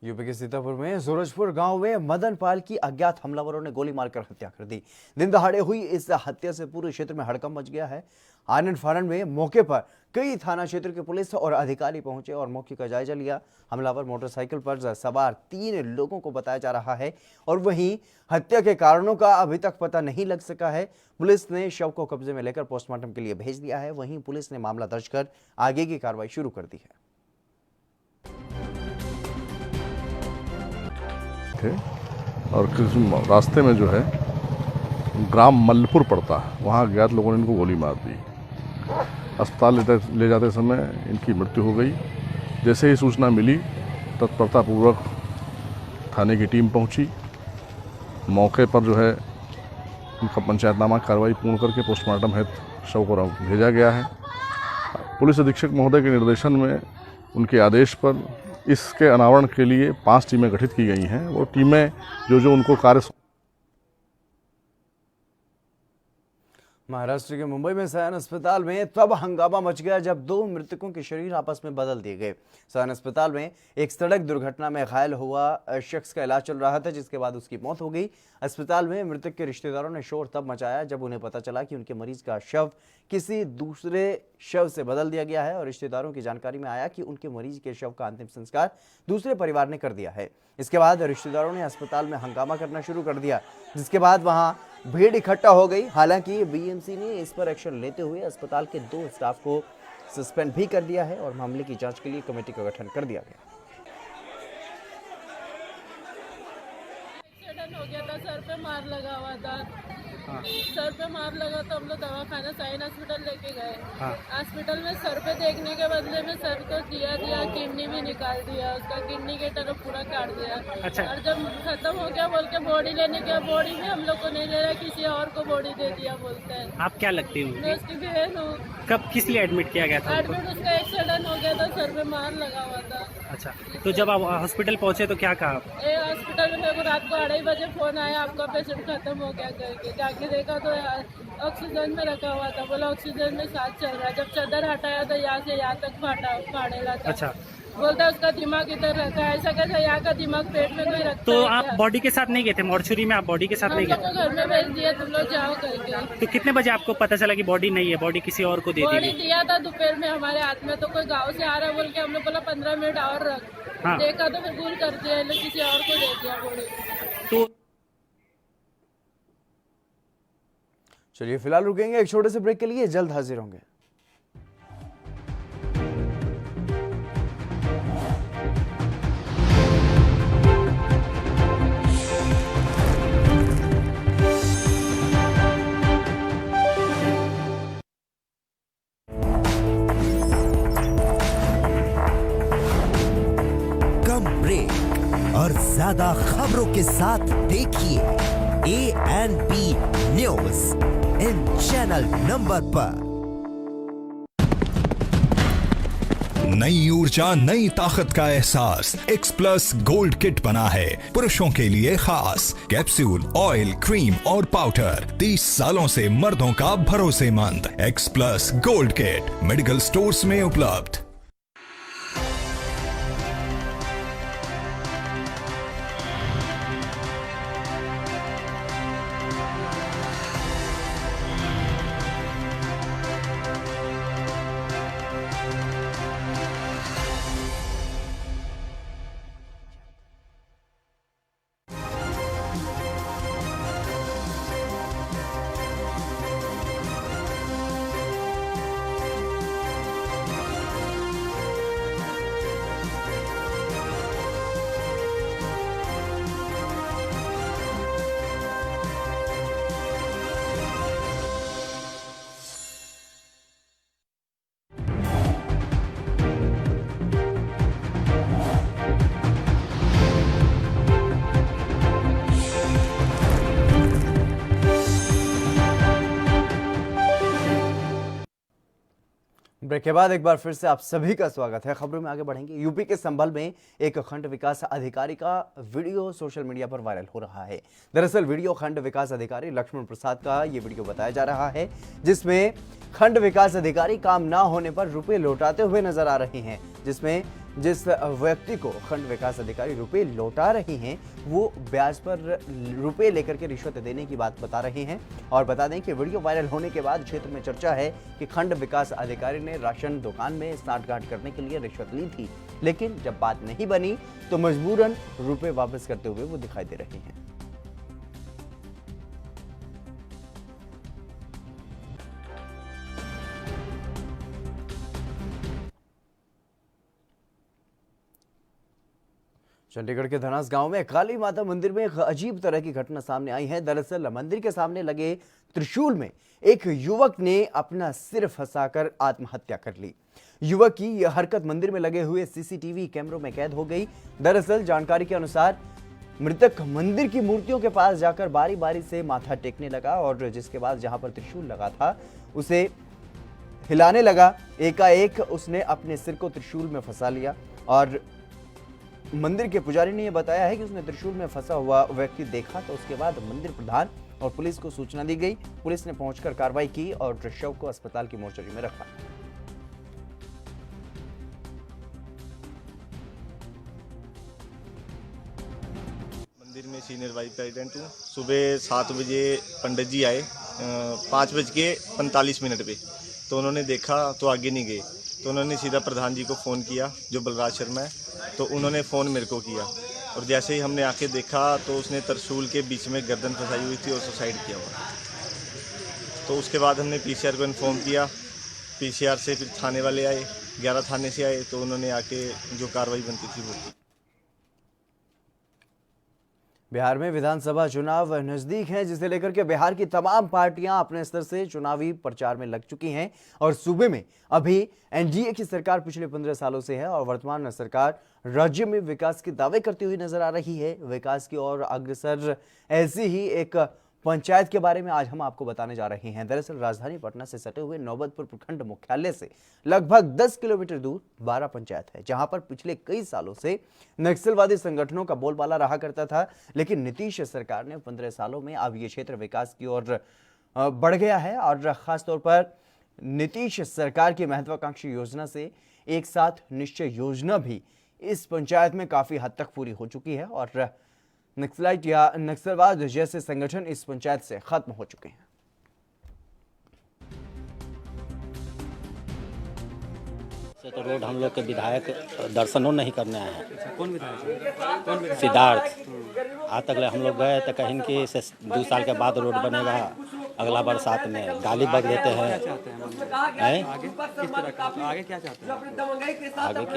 यूपी के सीतापुर में सूरजपुर गांव में मदन पाल की अज्ञात हमलावरों ने गोली मारकर हत्या कर दी। दिन दहाड़े हुई इस हत्या से पूरे क्षेत्र में हड़कंप मच गया है। आनंद फानन में मौके पर कई थाना क्षेत्र के पुलिस और अधिकारी पहुंचे और मौके का जायजा लिया। हमलावर मोटरसाइकिल पर सवार 3 लोगों को बताया जा रहा है और वहीं हत्या के कारणों का अभी तक पता नहीं लग सका है। पुलिस ने शव को कब्जे में लेकर पोस्टमार्टम के लिए भेज दिया है। वहीं पुलिस ने मामला दर्ज कर आगे की कार्रवाई शुरू कर दी है। और रास्ते में जो है ग्राम मल्लपुर पड़ता है, वहाँ अज्ञात लोगों ने इनको गोली मार दी। अस्पताल ले जाते समय इनकी मृत्यु हो गई। जैसे ही सूचना मिली तत्परतापूर्वक थाने की टीम पहुंची। मौके पर जो है उनका पंचायतनामा कार्रवाई पूर्ण करके पोस्टमार्टम हेतु शव को भेजा गया है। पुलिस अधीक्षक महोदय के निर्देशन में उनके आदेश पर इसके अनावरण के लिए 5 टीमें गठित की गई हैं। वो टीमें जो उनको कार्य महाराष्ट्र के मुंबई में सयान अस्पताल में तब हंगामा मच गया जब 2 मृतकों के शरीर आपस में बदल दिए गए। सयान अस्पताल में एक सड़क दुर्घटना में घायल हुआ शख्स का इलाज चल रहा था, जिसके बाद उसकी मौत हो गई। अस्पताल में मृतक के रिश्तेदारों ने शोर तब मचाया जब उन्हें पता चला कि उनके मरीज का शव किसी दूसरे शव से बदल दिया गया है और रिश्तेदारों की जानकारी में आया कि उनके मरीज के शव का अंतिम संस्कार दूसरे परिवार ने कर दिया है। इसके बाद रिश्तेदारों ने अस्पताल में हंगामा करना शुरू कर दिया, जिसके बाद वहां भीड़ इकट्ठा हो गई। हालांकि बीएमसी ने इस पर एक्शन लेते हुए अस्पताल के 2 स्टाफ को सस्पेंड भी कर दिया है और मामले की जांच के लिए कमेटी का गठन कर दिया गया। एक्सीडेंट हो गया था, सर पे मार लगा हुआ था। सर पे मार लगा तो हम लोग दवाखाना साइन हॉस्पिटल लेके गए। हॉस्पिटल में सर पे देखने के बदले में सर को दिया किडनी भी निकाल दिया, उसका किडनी के तरफ पूरा काट दिया। अच्छा। और जब खत्म हो गया बोल के बॉडी लेने गया, बॉडी भी हम लोग को नहीं ले रहा, किसी और को बॉडी दे दिया बोलते हैं। आप क्या लगती हो? मैं उसकी बहन हूँ। कब किस लिए एडमिट किया गया था? एडमिट उसका एक्सीडेंट हो गया था, सर पे मार लगा हुआ था। अच्छा, तो जब आप हॉस्पिटल पहुंचे तो क्या कहा? हॉस्पिटल में मेरे को रात को 2:30 बजे फोन आया, आपका पेशेंट खत्म हो गया करके। जाके देखा तो ऑक्सीजन में रखा हुआ था, बोला ऑक्सीजन में सांस चल रहा है। जब चादर हटाया तो यहाँ से यहाँ तक फाड़ेला था। अच्छा। बोलता उसका दिमाग इधर रखा है, ऐसा कैसा यहाँ का दिमाग पेट में कोई रखता तो है? आप बॉडी के साथ नहीं गए थे मॉर्चुरी में? आप बॉडी के साथ नहीं गए? घर में भेज दिया, तुम लोग जाओ करके। तो कितने बजे आपको पता चला कि बॉडी नहीं है, बॉडी किसी और को दे दी? बॉडी दिया था दोपहर में हमारे हाथ में, तो कोई गाँव से आ रहा बोल के हमने बोला 15 मिनट और रख। देखा तो फिर भूल कर दिया, किसी और को दे दिया बॉडी। तो चलिए फिलहाल रुकेंगे एक छोटे से ब्रेक के लिए, जल्द हाजिर होंगे। कम ब्रेक और ज्यादा खबरों के साथ देखिए ANP news in channel number पर। नई ऊर्जा, नई ताकत का एहसास एक्सप्लस गोल्ड किट बना है पुरुषों के लिए खास। कैप्सूल, ऑयल, क्रीम और पाउडर 30 सालों से मर्दों का भरोसेमंद एक्सप्लस गोल्ड किट मेडिकल स्टोर्स में उपलब्ध। ब्रेक के बाद एक बार फिर से आप सभी का स्वागत है। खबरों में आगे बढ़ेंगे। यूपी के संभल में एक खंड विकास अधिकारी का वीडियो सोशल मीडिया पर वायरल हो रहा है। दरअसल वीडियो खंड विकास अधिकारी लक्ष्मण प्रसाद का ये वीडियो बताया जा रहा है, जिसमें खंड विकास अधिकारी काम ना होने पर रुपए लौटाते हुए नजर आ रहे हैं, जिसमें जिस व्यक्ति को खंड विकास अधिकारी रुपए लौटा रहे हैं वो ब्याज पर रुपए लेकर के रिश्वत देने की बात बता रहे हैं। और बता दें कि वीडियो वायरल होने के बाद क्षेत्र में चर्चा है कि खंड विकास अधिकारी ने राशन दुकान में साठगांठ करने के लिए रिश्वत ली थी, लेकिन जब बात नहीं बनी तो मजबूरन रुपए वापस करते हुए वो दिखाई दे रहे हैं। चंडीगढ़ के धनास गांव में काली माता मंदिर में एक अजीब तरह की घटना सामने आई है। दरअसल मंदिर के सामने लगे त्रिशूल में एक युवक ने अपना सिर फंसाकर आत्महत्या कर ली। युवक की यह हरकत मंदिर में लगे हुए सीसीटीवी कैमरों में कैद हो गई। दरअसल जानकारी के अनुसार मृतक मंदिर की मूर्तियों के पास जाकर बारी बारी से माथा टेकने लगा और जिसके बाद जहां पर त्रिशूल लगा था उसे हिलाने लगा। एकाएक उसने अपने सिर को त्रिशूल में फंसा लिया और मंदिर के पुजारी ने यह बताया है कि उसने त्रिशूल में फंसा हुआ व्यक्ति देखा तो उसके बाद मंदिर प्रधान और पुलिस को सूचना दी गई। पुलिस ने पहुंचकर कार्रवाई की और शव को अस्पताल की मोर्चरी में रखा। मंदिर में सीनियर वाइस प्रेसिडेंट हूँ। सुबह 7 बजे पंडित जी आए 5:45 पे, तो उन्होंने देखा तो आगे नहीं गए, तो उन्होंने सीधा प्रधान जी को फ़ोन किया जो बलराज शर्मा है, तो उन्होंने फ़ोन मेरे को किया और जैसे ही हमने आके देखा तो उसने त्रिशूल के बीच में गर्दन फंसाई हुई थी और सुसाइड किया हुआ। तो उसके बाद हमने पीसीआर को इन्फॉर्म किया। पीसीआर से फिर थाने वाले आए, 11 थाने से आए, तो उन्होंने आके जो कार्रवाई बनती थी वो की। बिहार में विधानसभा चुनाव नजदीक हैं, जिसे लेकर के बिहार की तमाम पार्टियां अपने स्तर से चुनावी प्रचार में लग चुकी हैं और सूबे में अभी एनडीए की सरकार पिछले 15 सालों से है और वर्तमान सरकार राज्य में विकास के दावे करती हुई नजर आ रही है। विकास की ओर अग्रसर ऐसी ही एक पंचायत के बारे में आज हम आपको बताने जा रहे हैं। दरअसल राजधानी पटना से सटे हुए नौबतपुर प्रखंड मुख्यालय से लगभग 10 किलोमीटर दूर 12 पंचायत है, जहां पर पिछले कई सालों से नक्सलवादी संगठनों का बोलबाला रहा करता था। लेकिन नीतीश सरकार ने 15 सालों में अब ये क्षेत्र विकास की ओर बढ़ गया है और खासतौर पर नीतीश सरकार की महत्वाकांक्षी योजना से एक साथ निश्चय योजना भी इस पंचायत में काफी हद तक पूरी हो चुकी है और नक्सलाइट या नक्सलवाद जैसे संगठन इस पंचायत से खत्म हो चुके हैं। तो रोड हम लोग के विधायक दर्शनों नहीं करने आए हैं। कौन विधायक? सिद्धार्थ आज तक हम लोग गए तो कहीं कि 2 साल के बाद रोड बनेगा, अगला बरसात में गाली बक देते हैं। आगे क्या चाहते हैं? आगे क्या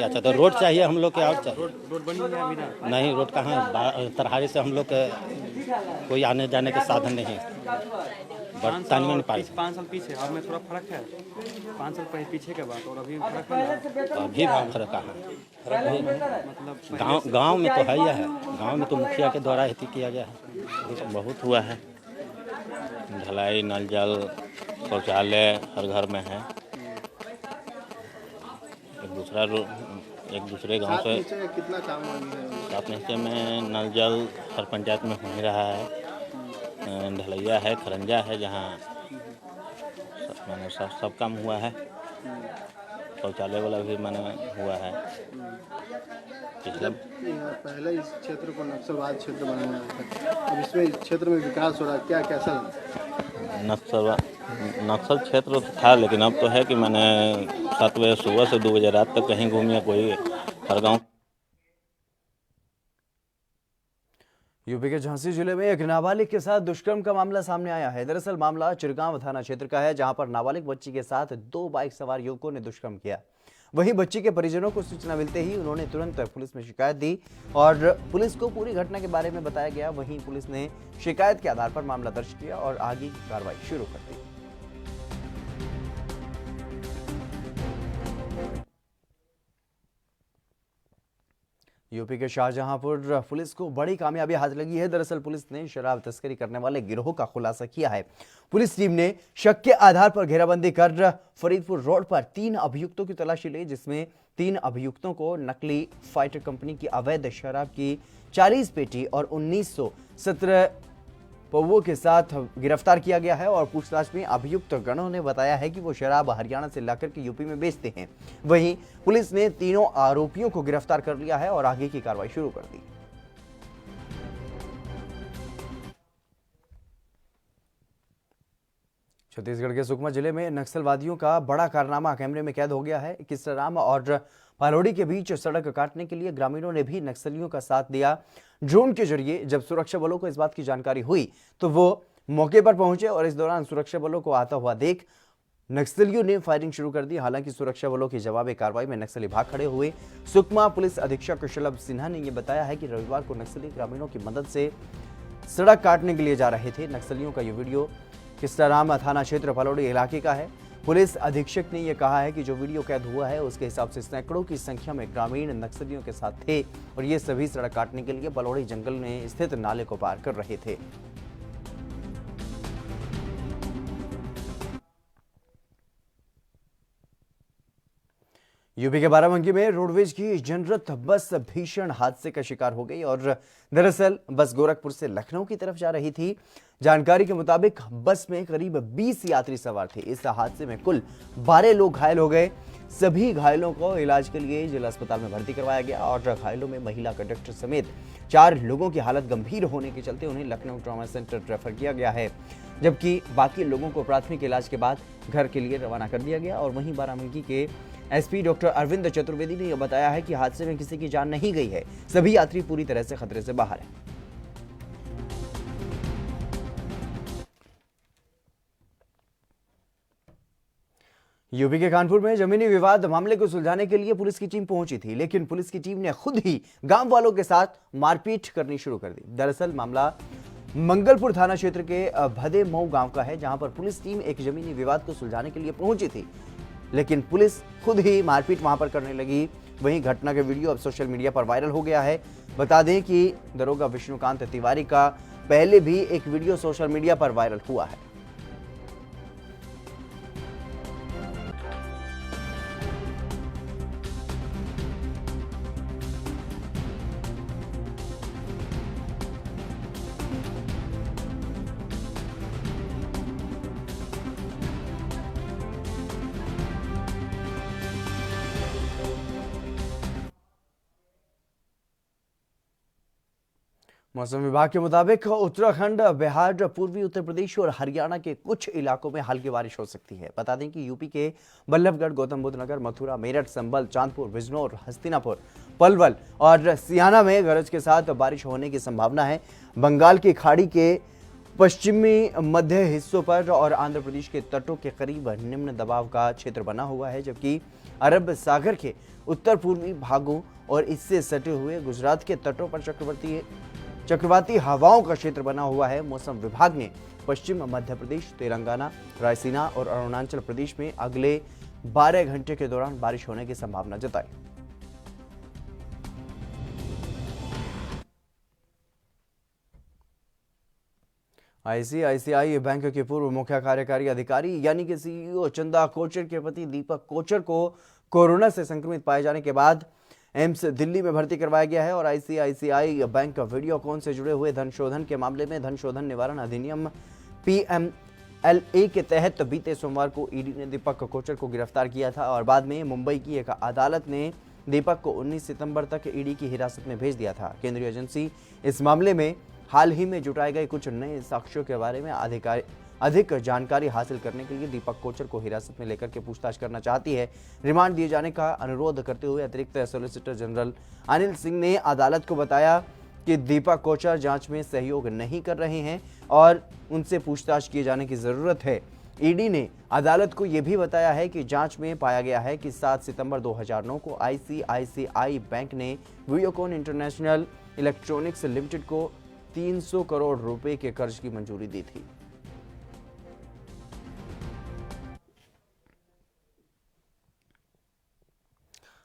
चाहते हैं? रोड चाहिए हम लोग के, और चाहिए रोड बनी है अभी ना? नहीं, रोड कहाँ, तरहारी से हम लोग के कोई आने जाने के साधन नहीं। 5 साल पीछे और में थोड़ा फर्क है। 5 साल पीछे के बाद और अभी फर्क है। अभी फर्क है, मतलब गांव में तो है ही है। गांव में तो मुखिया के द्वारा ही किया गया है, बहुत हुआ है। ढलाई, नल जल, शौचालय हर घर में है। एक दूसरे गांव से कितना काम है? सात हिस्से में नल जल हर पंचायत में हो ही रहा है। ढलैया है, खरंजा है, जहाँ मैंने सब काम हुआ है। शौचालय वाला भी मैंने हुआ है। पहले इस क्षेत्र को नक्सलवाद क्षेत्र बनाया था, अब इसमें इस क्षेत्र में विकास हो रहा है, क्या कैसा? नक्सल क्षेत्र था, लेकिन अब तो है कि मैंने 7 बजे सुबह से 2 बजे रात तक कहीं घूमिए, कोई हर गाँव। यूपी के झांसी जिले में एक नाबालिग के साथ दुष्कर्म का मामला सामने आया है। दरअसल मामला चिरगांव थाना क्षेत्र का है, जहां पर नाबालिग बच्ची के साथ 2 बाइक सवार युवकों ने दुष्कर्म किया। वहीं बच्ची के परिजनों को सूचना मिलते ही उन्होंने तुरंत पुलिस में शिकायत दी और पुलिस को पूरी घटना के बारे में बताया गया। वहीं पुलिस ने शिकायत के आधार पर मामला दर्ज किया और आगे की कार्रवाई शुरू कर दी। यूपी के शाहजहांपुर पुलिस को बड़ी कामयाबी हाथ लगी है। दरअसल पुलिस ने शराब तस्करी करने वाले गिरोह का खुलासा किया है। पुलिस टीम ने शक के आधार पर घेराबंदी कर फरीदपुर रोड पर 3 अभियुक्तों की तलाशी ली, जिसमें 3 अभियुक्तों को नकली फाइटर कंपनी की अवैध शराब की 40 पेटी और 1917 पौवों के साथ गिरफ्तार किया गया है और पूछताछ में अभियुक्त गणों ने बताया है कि वो शराब हरियाणा से लाकर के यूपी में बेचते हैं। वहीं पुलिस ने तीनों आरोपियों को गिरफ्तार कर लिया है और आगे की कार्रवाई शुरू कर दी। छत्तीसगढ़ के सुकमा जिले में नक्सलवादियों का बड़ा कारनामा कैमरे में कैद हो गया है। किस्टाराम और पालोड़ी के बीच सड़क काटने के लिए ग्रामीणों ने भी नक्सलियों का साथ दिया। ड्रोन के जरिए जब सुरक्षा बलों को इस बात की जानकारी हुई तो वो मौके पर पहुंचे और इस दौरान सुरक्षा बलों को आता हुआ देख नक्सलियों ने फायरिंग शुरू कर दी। हालांकि सुरक्षा बलों की जवाबी कार्रवाई में नक्सली भाग खड़े हुए। सुकमा पुलिस अधीक्षक शलभ सिन्हा ने यह बताया है कि रविवार को नक्सली ग्रामीणों की मदद से सड़क काटने के लिए जा रहे थे। नक्सलियों का यह वीडियो किस्टाराम थाना क्षेत्र पालोड़ी इलाके का है। पुलिस अधीक्षक ने यह कहा है कि जो वीडियो कैद हुआ है उसके हिसाब से सैकड़ों की संख्या में ग्रामीण नक्सलियों के साथ थे और ये सभी सड़क काटने के लिए पालोड़ी जंगल में स्थित नाले को पार कर रहे थे। यूपी के बाराबंकी में रोडवेज की जनरत बस भीषण हादसे का शिकार हो गई और दरअसल बस गोरखपुर से लखनऊ की तरफ जा रही थी। जानकारी के मुताबिक बस में करीब 20 यात्री सवार थे। इस हादसे में कुल 12 लोग घायल हो गए। सभी घायलों को इलाज के लिए जिला अस्पताल में भर्ती करवाया गया और घायलों में महिला कंडक्टर समेत 4 लोगों की हालत गंभीर होने के चलते उन्हें लखनऊ ट्रॉमा सेंटर रेफर किया गया है, जबकि बाकी लोगों को प्राथमिक इलाज के बाद घर के लिए रवाना कर दिया गया। और वहीं बाराबंकी के एसपी डॉक्टर अरविंद चतुर्वेदी ने यह बताया है कि हादसे में किसी की जान नहीं गई है। सभी यात्री पूरी तरह से खतरे से बाहर हैं। यूपी के कानपुर में जमीनी विवाद मामले को सुलझाने के लिए पुलिस की टीम पहुंची थी, लेकिन पुलिस की टीम ने खुद ही गांव वालों के साथ मारपीट करनी शुरू कर दी। दरअसल मामला मंगलपुर थाना क्षेत्र के भदे मऊ गांव का है, जहां पर पुलिस टीम एक जमीनी विवाद को सुलझाने के लिए पहुंची थी, लेकिन पुलिस खुद ही मारपीट वहां पर करने लगी। वहीं घटना का वीडियो अब सोशल मीडिया पर वायरल हो गया है। बता दें कि दरोगा विष्णुकांत तिवारी का पहले भी एक वीडियो सोशल मीडिया पर वायरल हुआ है। मौसम विभाग के मुताबिक उत्तराखंड, बिहार, पूर्वी उत्तर प्रदेश और हरियाणा के कुछ इलाकों में हल्की बारिश हो सकती है। बता दें कि यूपी के बल्लभगढ़, गौतम बुद्ध नगर, मथुरा, मेरठ, संभल, चांदपुर, बिजनौर, हस्तिनापुर, पलवल और सियाना में गरज के साथ बारिश होने की संभावना है। बंगाल की खाड़ी के पश्चिमी मध्य हिस्सों पर और आंध्र प्रदेश के तटों के करीब निम्न दबाव का क्षेत्र बना हुआ है, जबकि अरब सागर के उत्तर पूर्वी भागों और इससे सटे हुए गुजरात के तटों पर चक्रवाती हवाओं का क्षेत्र बना हुआ है। मौसम विभाग ने पश्चिम मध्य प्रदेश, तेलंगाना, रायसीना और अरुणाचल प्रदेश में अगले 12 घंटे के दौरान बारिश होने की संभावना जताई। आईसीआईसीआई बैंक के पूर्व मुख्य कार्यकारी अधिकारी यानी कि सीईओ चंदा कोचर के पति दीपक कोचर को कोरोना से संक्रमित पाए जाने के बाद एम्स दिल्ली में भर्ती करवाया गया है। और आईसीआईसीआई बैंक वीडियोकॉन से जुड़े हुए धन शोधन के मामले में धन शोधन निवारण अधिनियम PMLA के तहत बीते सोमवार को ईडी ने दीपक कोचर को गिरफ्तार किया था और बाद में मुंबई की एक अदालत ने दीपक को 19 सितंबर तक ईडी की हिरासत में भेज दिया था। केंद्रीय एजेंसी इस मामले में हाल ही में जुटाए गए कुछ नए साक्ष्यों के बारे में अधिक जानकारी हासिल करने के लिए दीपक कोचर को हिरासत में लेकर के पूछताछ करना चाहती है। रिमांड दिए जाने का अनुरोध करते हुए अतिरिक्त सॉलिसिटर जनरल अनिल सिंह ने अदालत को बताया कि दीपक कोचर जांच में सहयोग नहीं कर रहे हैं और उनसे पूछताछ किए जाने की जरूरत है। ईडी ने अदालत को यह भी बताया है कि जांच में पाया गया है कि 7 सितंबर 2009 को आईसीआईसीआई बैंक ने वीडियोकॉन इंटरनेशनल इलेक्ट्रॉनिक्स लिमिटेड को 300 करोड़ रुपए के कर्ज की मंजूरी दी थी।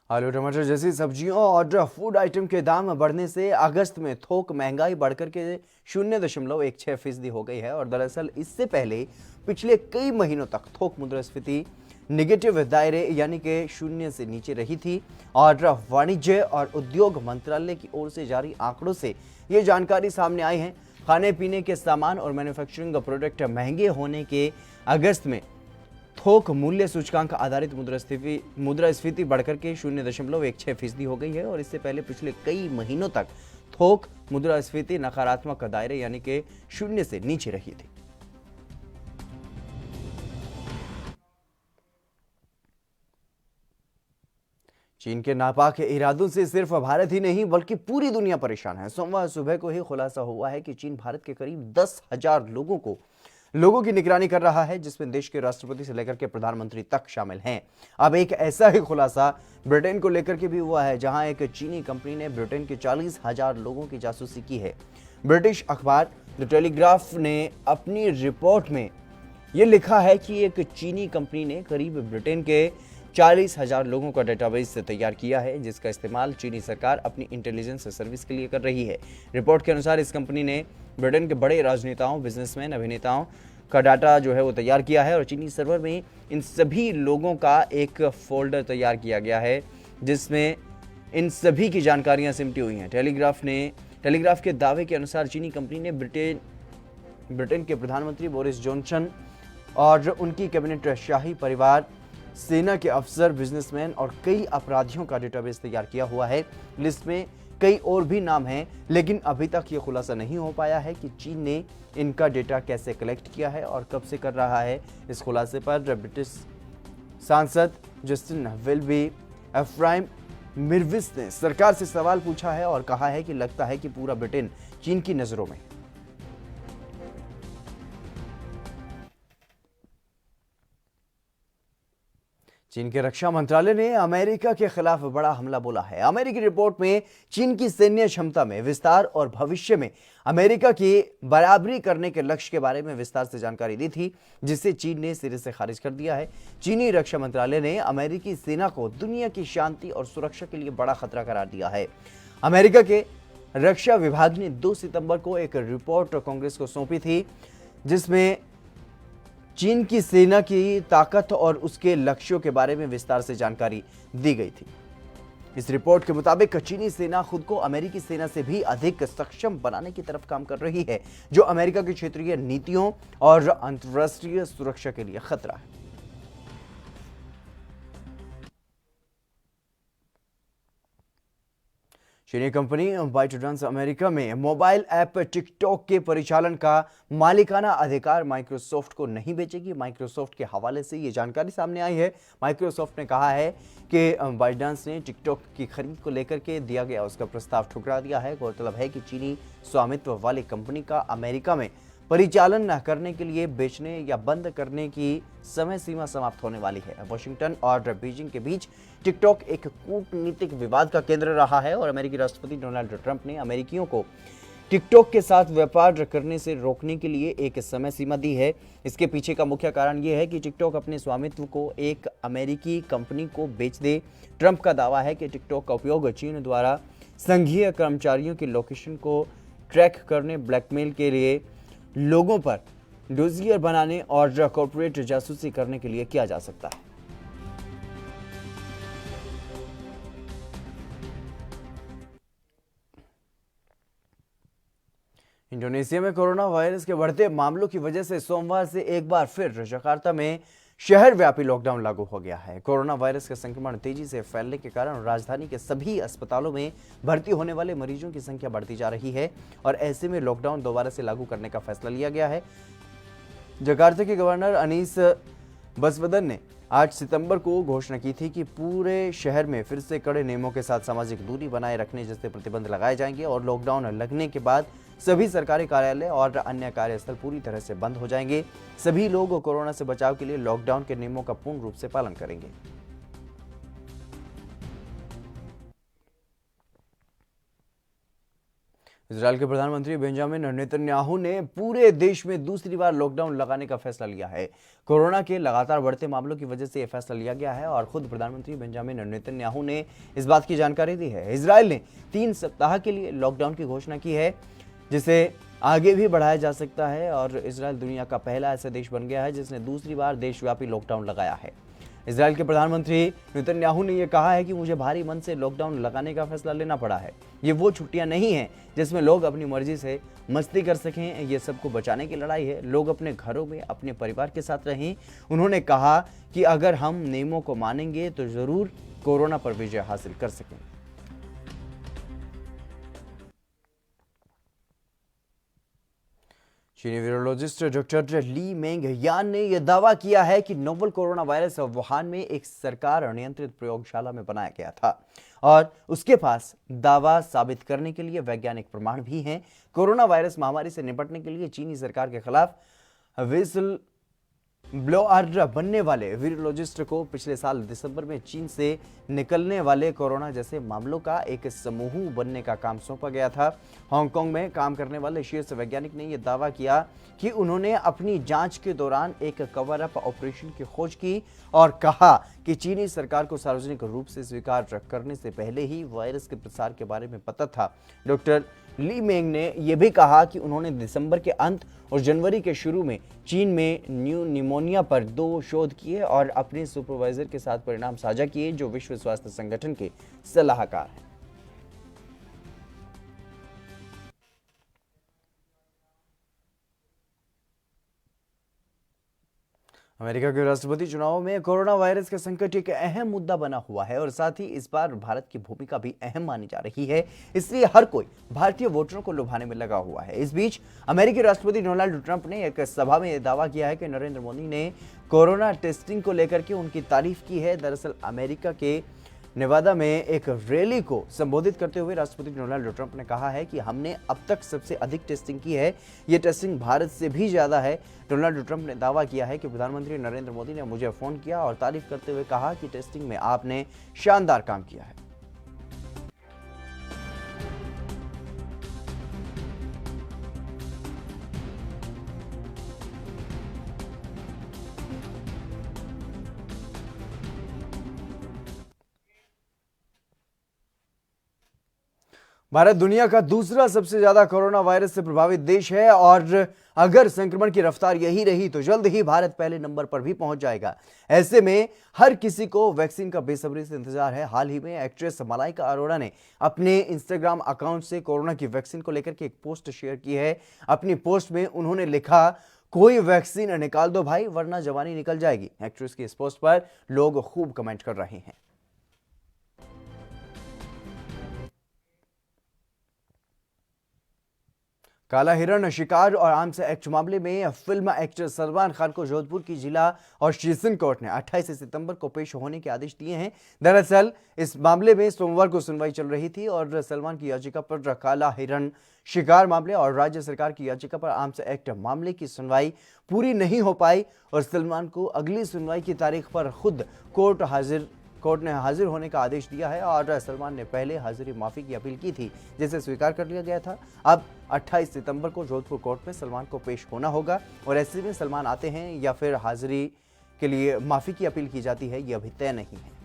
आलू, टमाटर जैसी सब्जियों और फूड आइटम के दाम बढ़ने से अगस्त में थोक महंगाई बढ़कर के 0.16% हो गई है। और दरअसल इससे पहले पिछले कई महीनों तक थोक मुद्रास्फीति निगेटिव दायरे यानी कि 0 से नीचे रही थी। और वाणिज्य और उद्योग मंत्रालय की ओर से जारी आंकड़ों से ये जानकारी सामने आई है। खाने पीने के सामान और मैन्युफैक्चरिंग प्रोडक्ट महंगे होने के अगस्त में थोक मूल्य सूचकांक आधारित मुद्रास्फीति बढ़कर के 0.16% हो गई है और इससे पहले पिछले कई महीनों तक थोक मुद्रास्फीति नकारात्मक दायरे यानी कि 0 से नीचे रही थी। चीन के नापाक इरादों से सिर्फ भारत ही नहीं बल्कि पूरी दुनिया परेशान है। सोमवार सुबह को ही खुलासा हुआ है कि चीन भारत के करीब 10,000 लोगों की निगरानी कर रहा है, जिसमें देश के राष्ट्रपति से लेकर के प्रधानमंत्री तक शामिल हैं। अब एक ऐसा ही खुलासा ब्रिटेन को लेकर के भी हुआ है, जहां एक चीनी कंपनी ने ब्रिटेन के 40,000 लोगों की जासूसी की है। ब्रिटिश अखबार द टेलीग्राफ ने अपनी रिपोर्ट में यह लिखा है कि एक चीनी कंपनी ने करीब ब्रिटेन के 40,000 लोगों का डेटाबेस तैयार किया है, जिसका इस्तेमाल चीनी सरकार अपनी इंटेलिजेंस सर्विस के लिए कर रही है। रिपोर्ट के अनुसार इस कंपनी ने ब्रिटेन के बड़े राजनेताओं, बिजनेसमैन, अभिनेताओं का डाटा जो है वो तैयार किया है और चीनी सर्वर में इन सभी लोगों का एक फोल्डर तैयार किया गया है, जिसमें इन सभी की जानकारियां सिमटी हुई हैं। टेलीग्राफ के दावे के अनुसार चीनी कंपनी ने ब्रिटेन के प्रधानमंत्री बोरिस जॉनसन और उनकी कैबिनेट, शाही परिवार, सेना के अफसर, बिजनेसमैन और कई अपराधियों का डेटाबेस तैयार किया हुआ है। लिस्ट में कई और भी नाम हैं, लेकिन अभी तक ये खुलासा नहीं हो पाया है कि चीन ने इनका डेटा कैसे कलेक्ट किया है और कब से कर रहा है। इस खुलासे पर ब्रिटिश सांसद जस्टिन वेलबी एफ्राइम मिर्विस ने सरकार से सवाल पूछा है और कहा है कि लगता है कि पूरा ब्रिटेन चीन की नजरों में। चीन के रक्षा मंत्रालय ने अमेरिका के खिलाफ बड़ा हमला बोला है। अमेरिकी रिपोर्ट में चीन की सैन्य क्षमता में विस्तार और भविष्य में अमेरिका की बराबरी करने के लक्ष्य के बारे में विस्तार से जानकारी दी थी, जिसे चीन ने सिरे से खारिज कर दिया है। चीनी रक्षा मंत्रालय ने अमेरिकी सेना को दुनिया की शांति और सुरक्षा के लिए बड़ा खतरा करार दिया है। अमेरिका के रक्षा विभाग ने 2 सितंबर को एक रिपोर्ट कांग्रेस को सौंपी थी, जिसमें चीन की सेना की ताकत और उसके लक्ष्यों के बारे में विस्तार से जानकारी दी गई थी। इस रिपोर्ट के मुताबिक चीनी सेना खुद को अमेरिकी सेना से भी अधिक सक्षम बनाने की तरफ काम कर रही है, जो अमेरिका की क्षेत्रीय नीतियों और अंतर्राष्ट्रीय सुरक्षा के लिए खतरा है। चीनी कंपनी बाइटडांस अमेरिका में मोबाइल ऐप टिकटॉक के परिचालन का मालिकाना अधिकार माइक्रोसॉफ्ट को नहीं बेचेगी। माइक्रोसॉफ्ट के हवाले से ये जानकारी सामने आई है। माइक्रोसॉफ्ट ने कहा है कि बाइटडांस ने टिकटॉक की खरीद को लेकर के दिया गया उसका प्रस्ताव ठुकरा दिया है। गौरतलब है कि चीनी स्वामित्व वाली कंपनी का अमेरिका में परिचालन न करने के लिए बेचने या बंद करने की समय सीमा समाप्त होने वाली है। वॉशिंगटन और बीजिंग के बीच टिकटॉक एक कूटनीतिक विवाद का केंद्र रहा है और अमेरिकी राष्ट्रपति डोनाल्ड ट्रंप ने अमेरिकियों को टिकटॉक के साथ व्यापार करने से रोकने के लिए एक समय सीमा दी है। इसके पीछे का मुख्य कारण यह है कि टिकटॉक अपने स्वामित्व को एक अमेरिकी कंपनी को बेच दे। ट्रंप का दावा है कि टिकटॉक का उपयोग चीन द्वारा संघीय कर्मचारियों की लोकेशन को ट्रैक करने, ब्लैकमेल के लिए लोगों पर डोजियर बनाने और कॉर्पोरेट जासूसी करने के लिए किया जा सकता है। इंडोनेशिया में कोरोना वायरस के बढ़ते मामलों की वजह से सोमवार से एक बार फिर जकार्ता में शहर व्यापी लॉकडाउन लागू हो गया है। कोरोना वायरस का संक्रमण तेजी से फैलने के कारण राजधानी के सभी अस्पतालों में भर्ती होने वाले मरीजों की संख्या बढ़ती जा रही है और ऐसे में लॉकडाउन दोबारा से लागू करने का फैसला लिया गया है। जकार्ता के गवर्नर अनीस बसवदन ने 8 सितंबर को घोषणा की थी कि पूरे शहर में फिर से कड़े नियमों के साथ सामाजिक दूरी बनाए रखने जैसे प्रतिबंध लगाए जाएंगे और लॉकडाउन लगने के बाद सभी सरकारी कार्यालय और अन्य कार्यस्थल पूरी तरह से बंद हो जाएंगे। सभी लोग कोरोना से बचाव के लिए लॉकडाउन के नियमों का पूर्ण रूप से पालन करेंगे। इजरायल के प्रधानमंत्री बेंजामिन नेतन्याहू ने पूरे देश में दूसरी बार लॉकडाउन लगाने का फैसला लिया है। कोरोना के लगातार बढ़ते मामलों की वजह से यह फैसला लिया गया है और खुद प्रधानमंत्री बेंजामिन नेतन्याहू ने इस बात की जानकारी दी है। इजरायल ने 3 सप्ताह के लिए लॉकडाउन की घोषणा की है, जिसे आगे भी बढ़ाया जा सकता है और इजरायल दुनिया का पहला ऐसा देश बन गया है जिसने दूसरी बार देशव्यापी लॉकडाउन लगाया है। इजराइल के प्रधानमंत्री नेतन्याहू ने यह कहा है कि मुझे भारी मन से लॉकडाउन लगाने का फैसला लेना पड़ा है। ये वो छुट्टियां नहीं हैं जिसमें लोग अपनी मर्जी से मस्ती कर सकें। ये सबको बचाने की लड़ाई है। लोग अपने घरों में अपने परिवार के साथ रहें। उन्होंने कहा कि अगर हम नियमों को मानेंगे तो जरूर कोरोना पर विजय हासिल कर सकेंगे। चीनी वीरोलॉजिस्ट डॉक्टर ली मेंग यान ने यह दावा किया है कि नोवल कोरोना वायरस वुहान में एक सरकार नियंत्रित प्रयोगशाला में बनाया गया था और उसके पास दावा साबित करने के लिए वैज्ञानिक प्रमाण भी हैं। कोरोना वायरस महामारी से निपटने के लिए चीनी सरकार के खिलाफ विसल ब्लोअर बनने वाले वीरोलॉजिस्ट को पिछले साल दिसंबर में चीन से निकलने वाले कोरोना जैसे मामलों का एक समूह बनने का काम सौंपा गया था। हांगकांग में काम करने वाले शीर्ष वैज्ञानिक ने यह दावा किया कि उन्होंने अपनी जांच के दौरान एक कवर अप ऑपरेशन की खोज की और कहा कि चीनी सरकार को सार्वजनिक रूप से स्वीकार करने से पहले ही वायरस के प्रसार के बारे में पता था। डॉक्टर ली मेंग ने यह भी कहा कि उन्होंने दिसंबर के अंत और जनवरी के शुरू में चीन में निमोनिया पर 2 शोध किए और अपने सुपरवाइजर के साथ परिणाम साझा किए, जो विश्व स्वास्थ्य संगठन के सलाहकार हैं। अमेरिका के राष्ट्रपति चुनाव में कोरोना वायरस का संकट एक अहम मुद्दा बना हुआ है और साथ ही इस बार भारत की भूमिका भी अहम मानी जा रही है। इसलिए हर कोई भारतीय वोटरों को लुभाने में लगा हुआ है। इस बीच अमेरिकी राष्ट्रपति डोनाल्ड ट्रंप ने एक सभा में यह दावा किया है कि नरेंद्र मोदी ने कोरोना टेस्टिंग को लेकर के उनकी तारीफ की है। दरअसल अमेरिका के नेवादा में एक रैली को संबोधित करते हुए राष्ट्रपति डोनाल्ड ट्रंप ने कहा है कि हमने अब तक सबसे अधिक टेस्टिंग की है। ये टेस्टिंग भारत से भी ज्यादा है। डोनाल्ड ट्रंप ने दावा किया है कि प्रधानमंत्री नरेंद्र मोदी ने मुझे फोन किया और तारीफ करते हुए कहा कि टेस्टिंग में आपने शानदार काम किया है। भारत दुनिया का दूसरा सबसे ज्यादा कोरोना वायरस से प्रभावित देश है और अगर संक्रमण की रफ्तार यही रही तो जल्द ही भारत पहले नंबर पर भी पहुंच जाएगा। ऐसे में हर किसी को वैक्सीन का बेसब्री से इंतजार है। हाल ही में एक्ट्रेस मलाइका अरोड़ा ने अपने इंस्टाग्राम अकाउंट से कोरोना की वैक्सीन को लेकर के एक पोस्ट शेयर की है। अपनी पोस्ट में उन्होंने लिखा, कोई वैक्सीन निकाल दो भाई वरना जवानी निकल जाएगी। एक्ट्रेस की इस पोस्ट पर लोग खूब कमेंट कर रहे हैं। काला हिरण शिकार और आर्म्स एक्ट मामले में फिल्म एक्टर सलमान खान को जोधपुर की जिला और सेशन कोर्ट ने 28 सितंबर को पेश होने के आदेश दिए हैं। दरअसल इस मामले में सोमवार को सुनवाई चल रही थी और सलमान की याचिका पर काला हिरण शिकार मामले और राज्य सरकार की याचिका पर आर्म्स एक्ट मामले की सुनवाई पूरी नहीं हो पाई और सलमान को अगली सुनवाई की तारीख पर खुद कोर्ट ने हाजिर होने का आदेश दिया है और सलमान ने पहले हाजिरी माफी की अपील की थी, जिसे स्वीकार कर लिया गया था। अब 28 सितंबर को जोधपुर कोर्ट में सलमान को पेश होना होगा और ऐसे में सलमान आते हैं या फिर हाजिरी के लिए माफी की अपील की जाती है, यह अभी तय नहीं है।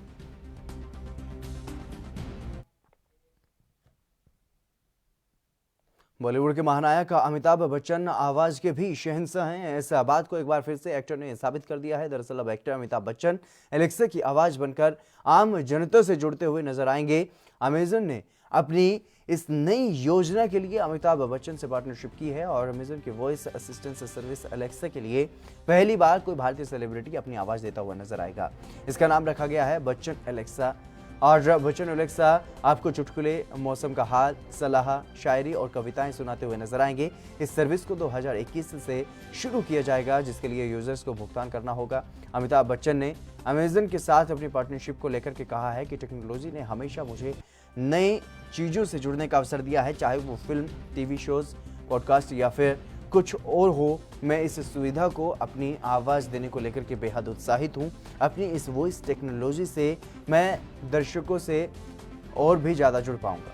बॉलीवुड के महानायक अमिताभ बच्चन आवाज के भी शहंशाह हैं। ऐसा बात को एक बार फिर से एक्टर ने साबित कर दिया है। दरअसल अब एक्टर अमिताभ बच्चन एलेक्सा की आवाज बनकर आम जनता से जुड़ते हुए नजर आएंगे। अमेजन ने अपनी इस नई योजना के लिए अमिताभ बच्चन से पार्टनरशिप की है और अमेजन की वॉइस असिस्टेंस सर्विस एलेक्सा के लिए पहली बार कोई भारतीय सेलिब्रिटी अपनी आवाज देता हुआ नजर आएगा। इसका नाम रखा गया है बच्चन एलेक्सा और बच्चन एलेक्सा आपको चुटकुले, मौसम का हाल, सलाह, शायरी और कविताएं सुनाते हुए नजर आएंगे। इस सर्विस को 2021 से शुरू किया जाएगा, जिसके लिए यूजर्स को भुगतान करना होगा। अमिताभ बच्चन ने अमेजन के साथ अपनी पार्टनरशिप को लेकर के कहा है कि टेक्नोलॉजी ने हमेशा मुझे नई चीज़ों से जुड़ने का अवसर दिया है, चाहे वो फिल्म, टीवी शोज, पॉडकास्ट या फिर कुछ और हो। मैं इस सुविधा को अपनी आवाज़ देने को लेकर के बेहद उत्साहित हूँ। अपनी इस वॉइस टेक्नोलॉजी से मैं दर्शकों से और भी ज़्यादा जुड़ पाऊंगा।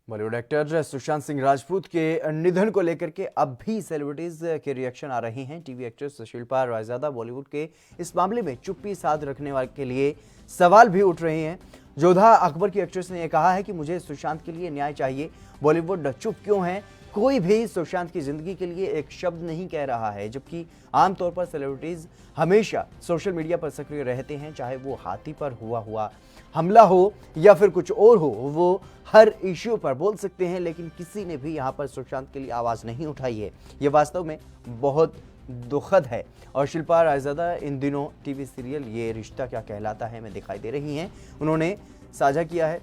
बॉलीवुड एक्टर सुशांत सिंह राजपूत के निधन को लेकर के अब भी सेलिब्रिटीज के रिएक्शन आ रहे हैं। टीवी एक्ट्रेस शिल्पा रायजादा बॉलीवुड के इस मामले में चुप्पी साध रखने वाले के लिए सवाल भी उठ रहे हैं। जोधा अकबर की एक्ट्रेस ने यह कहा है कि मुझे सुशांत के लिए न्याय चाहिए। बॉलीवुड चुप क्यों है? कोई भी सुशांत की जिंदगी के लिए एक शब्द नहीं कह रहा है, जबकि आमतौर पर सेलिब्रिटीज हमेशा सोशल मीडिया पर सक्रिय रहते हैं। चाहे वो हाथी पर हुआ हमला हो या फिर कुछ और हो, वो हर इश्यू पर बोल सकते हैं, लेकिन किसी ने भी यहाँ पर सुशांत के लिए आवाज़ नहीं उठाई है। ये वास्तव में बहुत दुखद है। और शिल्पा रायजादा इन दिनों टीवी सीरियल ये रिश्ता क्या कहलाता है में दिखाई दे रही हैं। उन्होंने साझा किया है,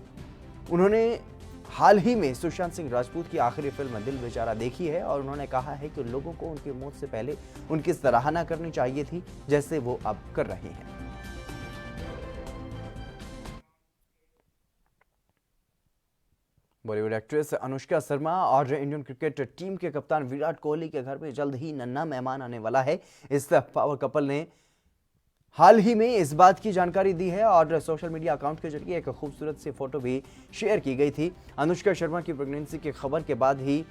उन्होंने हाल ही में सुशांत सिंह राजपूत की आखिरी फिल्म दिल बेचारा देखी है और उन्होंने कहा है कि लोगों को उनकी मौत से पहले उनकी सराहना करनी चाहिए थी, जैसे वो अब कर रहे हैं। बॉलीवुड एक्ट्रेस अनुष्का शर्मा और इंडियन क्रिकेट टीम के कप्तान विराट कोहली के घर में जल्द ही नन्हा मेहमान आने वाला है। इस पावर कपल ने हाल ही में इस बात की जानकारी दी है और सोशल मीडिया अकाउंट के जरिए एक खूबसूरत सी फोटो भी शेयर की गई थी। अनुष्का शर्मा की प्रेगनेंसी की खबर के बाद ही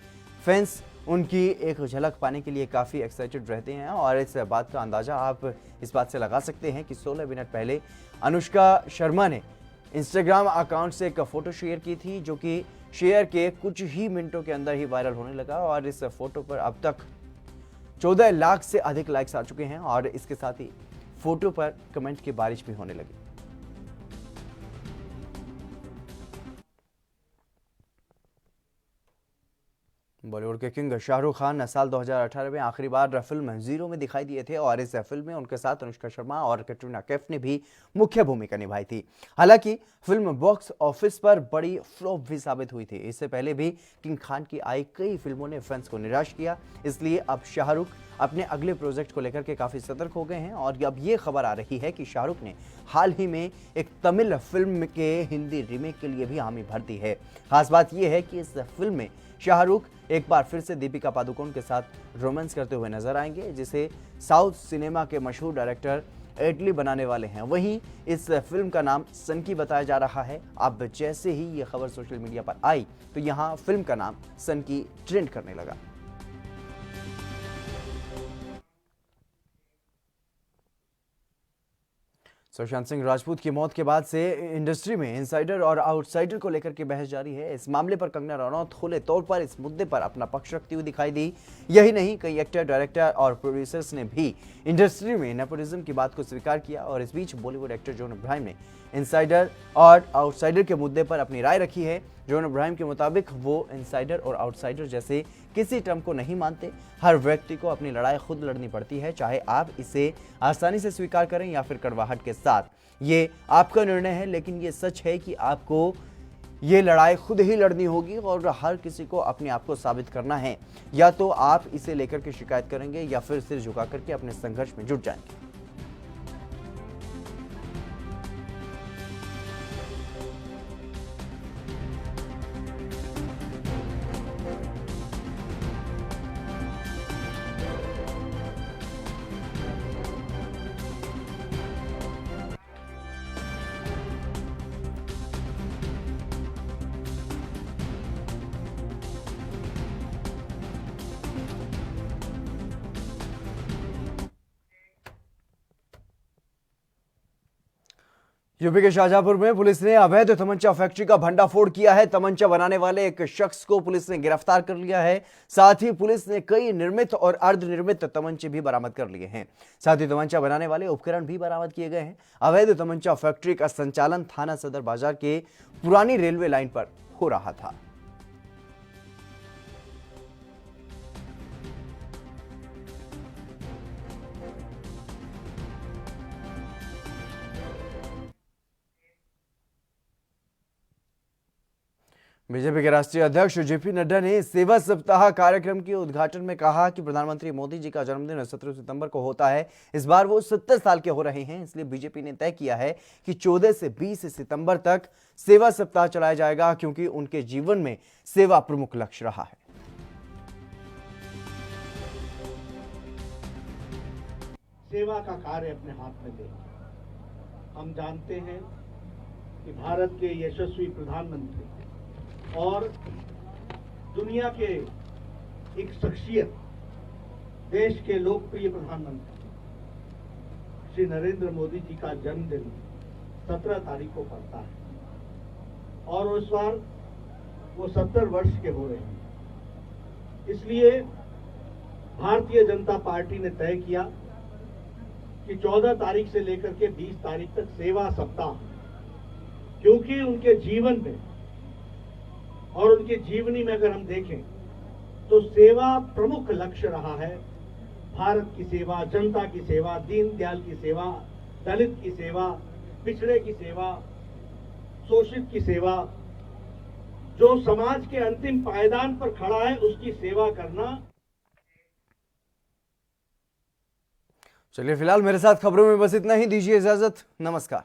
फैंस उनकी एक झलक पाने के लिए काफ़ी एक्साइटेड रहते हैं और इस बात का अंदाज़ा आप इस बात से लगा सकते हैं कि 16 मिनट पहले अनुष्का शर्मा ने इंस्टाग्राम अकाउंट से एक फ़ोटो शेयर की थी, जो कि शेयर के कुछ ही मिनटों के अंदर ही वायरल होने लगा और इस फोटो पर अब तक 14 लाख से अधिक लाइक्स आ चुके हैं और इसके साथ ही फोटो पर कमेंट की बारिश भी होने लगी। बॉलीवुड के किंग शाहरुख खान साल 2018 में आखिरी बार फिल्म जीरो में दिखाई दिए थे और इस फिल्म में उनके साथ अनुष्का शर्मा और कैटरीना कैफ ने भी मुख्य भूमिका निभाई थी। हालांकि फिल्म बॉक्स ऑफिस पर बड़ी फ्लॉप भी साबित हुई थी। इससे पहले भी किंग खान की आई कई फिल्मों ने फैंस को निराश किया, इसलिए अब शाहरुख अपने अगले प्रोजेक्ट को लेकर के काफ़ी सतर्क हो गए हैं और अब ये खबर आ रही है कि शाहरुख ने हाल ही में एक तमिल फिल्म के हिंदी रीमेक के लिए भी हामी भर दी है। खास बात यह है कि इस फिल्म में शाहरुख एक बार फिर से दीपिका पादुकोण के साथ रोमांस करते हुए नजर आएंगे, जिसे साउथ सिनेमा के मशहूर डायरेक्टर इटली बनाने वाले हैं। वहीं इस फिल्म का नाम सनकी बताया जा रहा है। अब जैसे ही ये खबर सोशल मीडिया पर आई तो यहाँ फिल्म का नाम सनकी ट्रेंड करने लगा। सुशांत सिंह राजपूत की मौत के बाद से इंडस्ट्री में इनसाइडर और आउटसाइडर को लेकर के बहस जारी है। इस मामले पर कंगना रनौत खुले तौर पर इस मुद्दे पर अपना पक्ष रखती हुई दिखाई दी। यही नहीं, कई एक्टर, डायरेक्टर और प्रोड्यूसर्स ने भी इंडस्ट्री में नेपोटिज्म की बात को स्वीकार किया और इस बीच बॉलीवुड एक्टर जॉन अब्राहम ने इनसाइडर और आउटसाइडर के मुद्दे पर अपनी राय रखी है। जॉन अब्राहम के मुताबिक वो इनसाइडर और आउटसाइडर जैसे किसी टर्म को नहीं मानते। हर व्यक्ति को अपनी लड़ाई खुद लड़नी पड़ती है, चाहे आप इसे आसानी से स्वीकार करें या फिर कड़वाहट के साथ। ये आपका निर्णय है, लेकिन ये सच है कि आपको ये लड़ाई खुद ही लड़नी होगी और हर किसी को अपने आप को साबित करना है। या तो आप इसे लेकर के शिकायत करेंगे या फिर सिर झुका करके अपने संघर्ष में जुट जाएंगे। यूपी के शाहजहांपुर में पुलिस ने अवैध तमंचा फैक्ट्री का भंडाफोड़ किया है। तमंचा बनाने वाले एक शख्स को पुलिस ने गिरफ्तार कर लिया है। साथ ही पुलिस ने कई निर्मित और अर्धनिर्मित तमंचे भी बरामद कर लिए हैं। साथ ही तमंचा बनाने वाले उपकरण भी बरामद किए गए हैं। अवैध तमंचा फैक्ट्री का संचालन थाना सदर बाजार के पुरानी रेलवे लाइन पर हो रहा था। बीजेपी के राष्ट्रीय अध्यक्ष जेपी नड्डा ने सेवा सप्ताह कार्यक्रम के उद्घाटन में कहा कि प्रधानमंत्री मोदी जी का जन्मदिन 17 सितंबर को होता है। इस बार वो 70 साल के हो रहे हैं, इसलिए बीजेपी ने तय किया है कि 14 से 20 सितंबर तक सेवा सप्ताह चलाया जाएगा, क्योंकि उनके जीवन में सेवा प्रमुख लक्ष्य रहा है। सेवा का कार्य अपने हाथ में ले। हम जानते हैं कि भारत के यशस्वी प्रधानमंत्री और दुनिया के एक शख्सियत, देश के लोकप्रिय प्रधानमंत्री श्री नरेंद्र मोदी जी का जन्मदिन 17 तारीख को पड़ता है और इस बार वो 70 वर्ष के हो रहे हैं। इसलिए भारतीय जनता पार्टी ने तय किया कि 14 तारीख से लेकर के 20 तारीख तक सेवा सप्ताह, क्योंकि उनके जीवन में और उनकी जीवनी में अगर हम देखें तो सेवा प्रमुख लक्ष्य रहा है। भारत की सेवा, जनता की सेवा, दीनदयाल की सेवा, दलित की सेवा, पिछड़े की सेवा, शोषित की सेवा, जो समाज के अंतिम पायदान पर खड़ा है उसकी सेवा करना। चलिए फिलहाल मेरे साथ खबरों में बस इतना ही, दीजिए इजाजत, नमस्कार।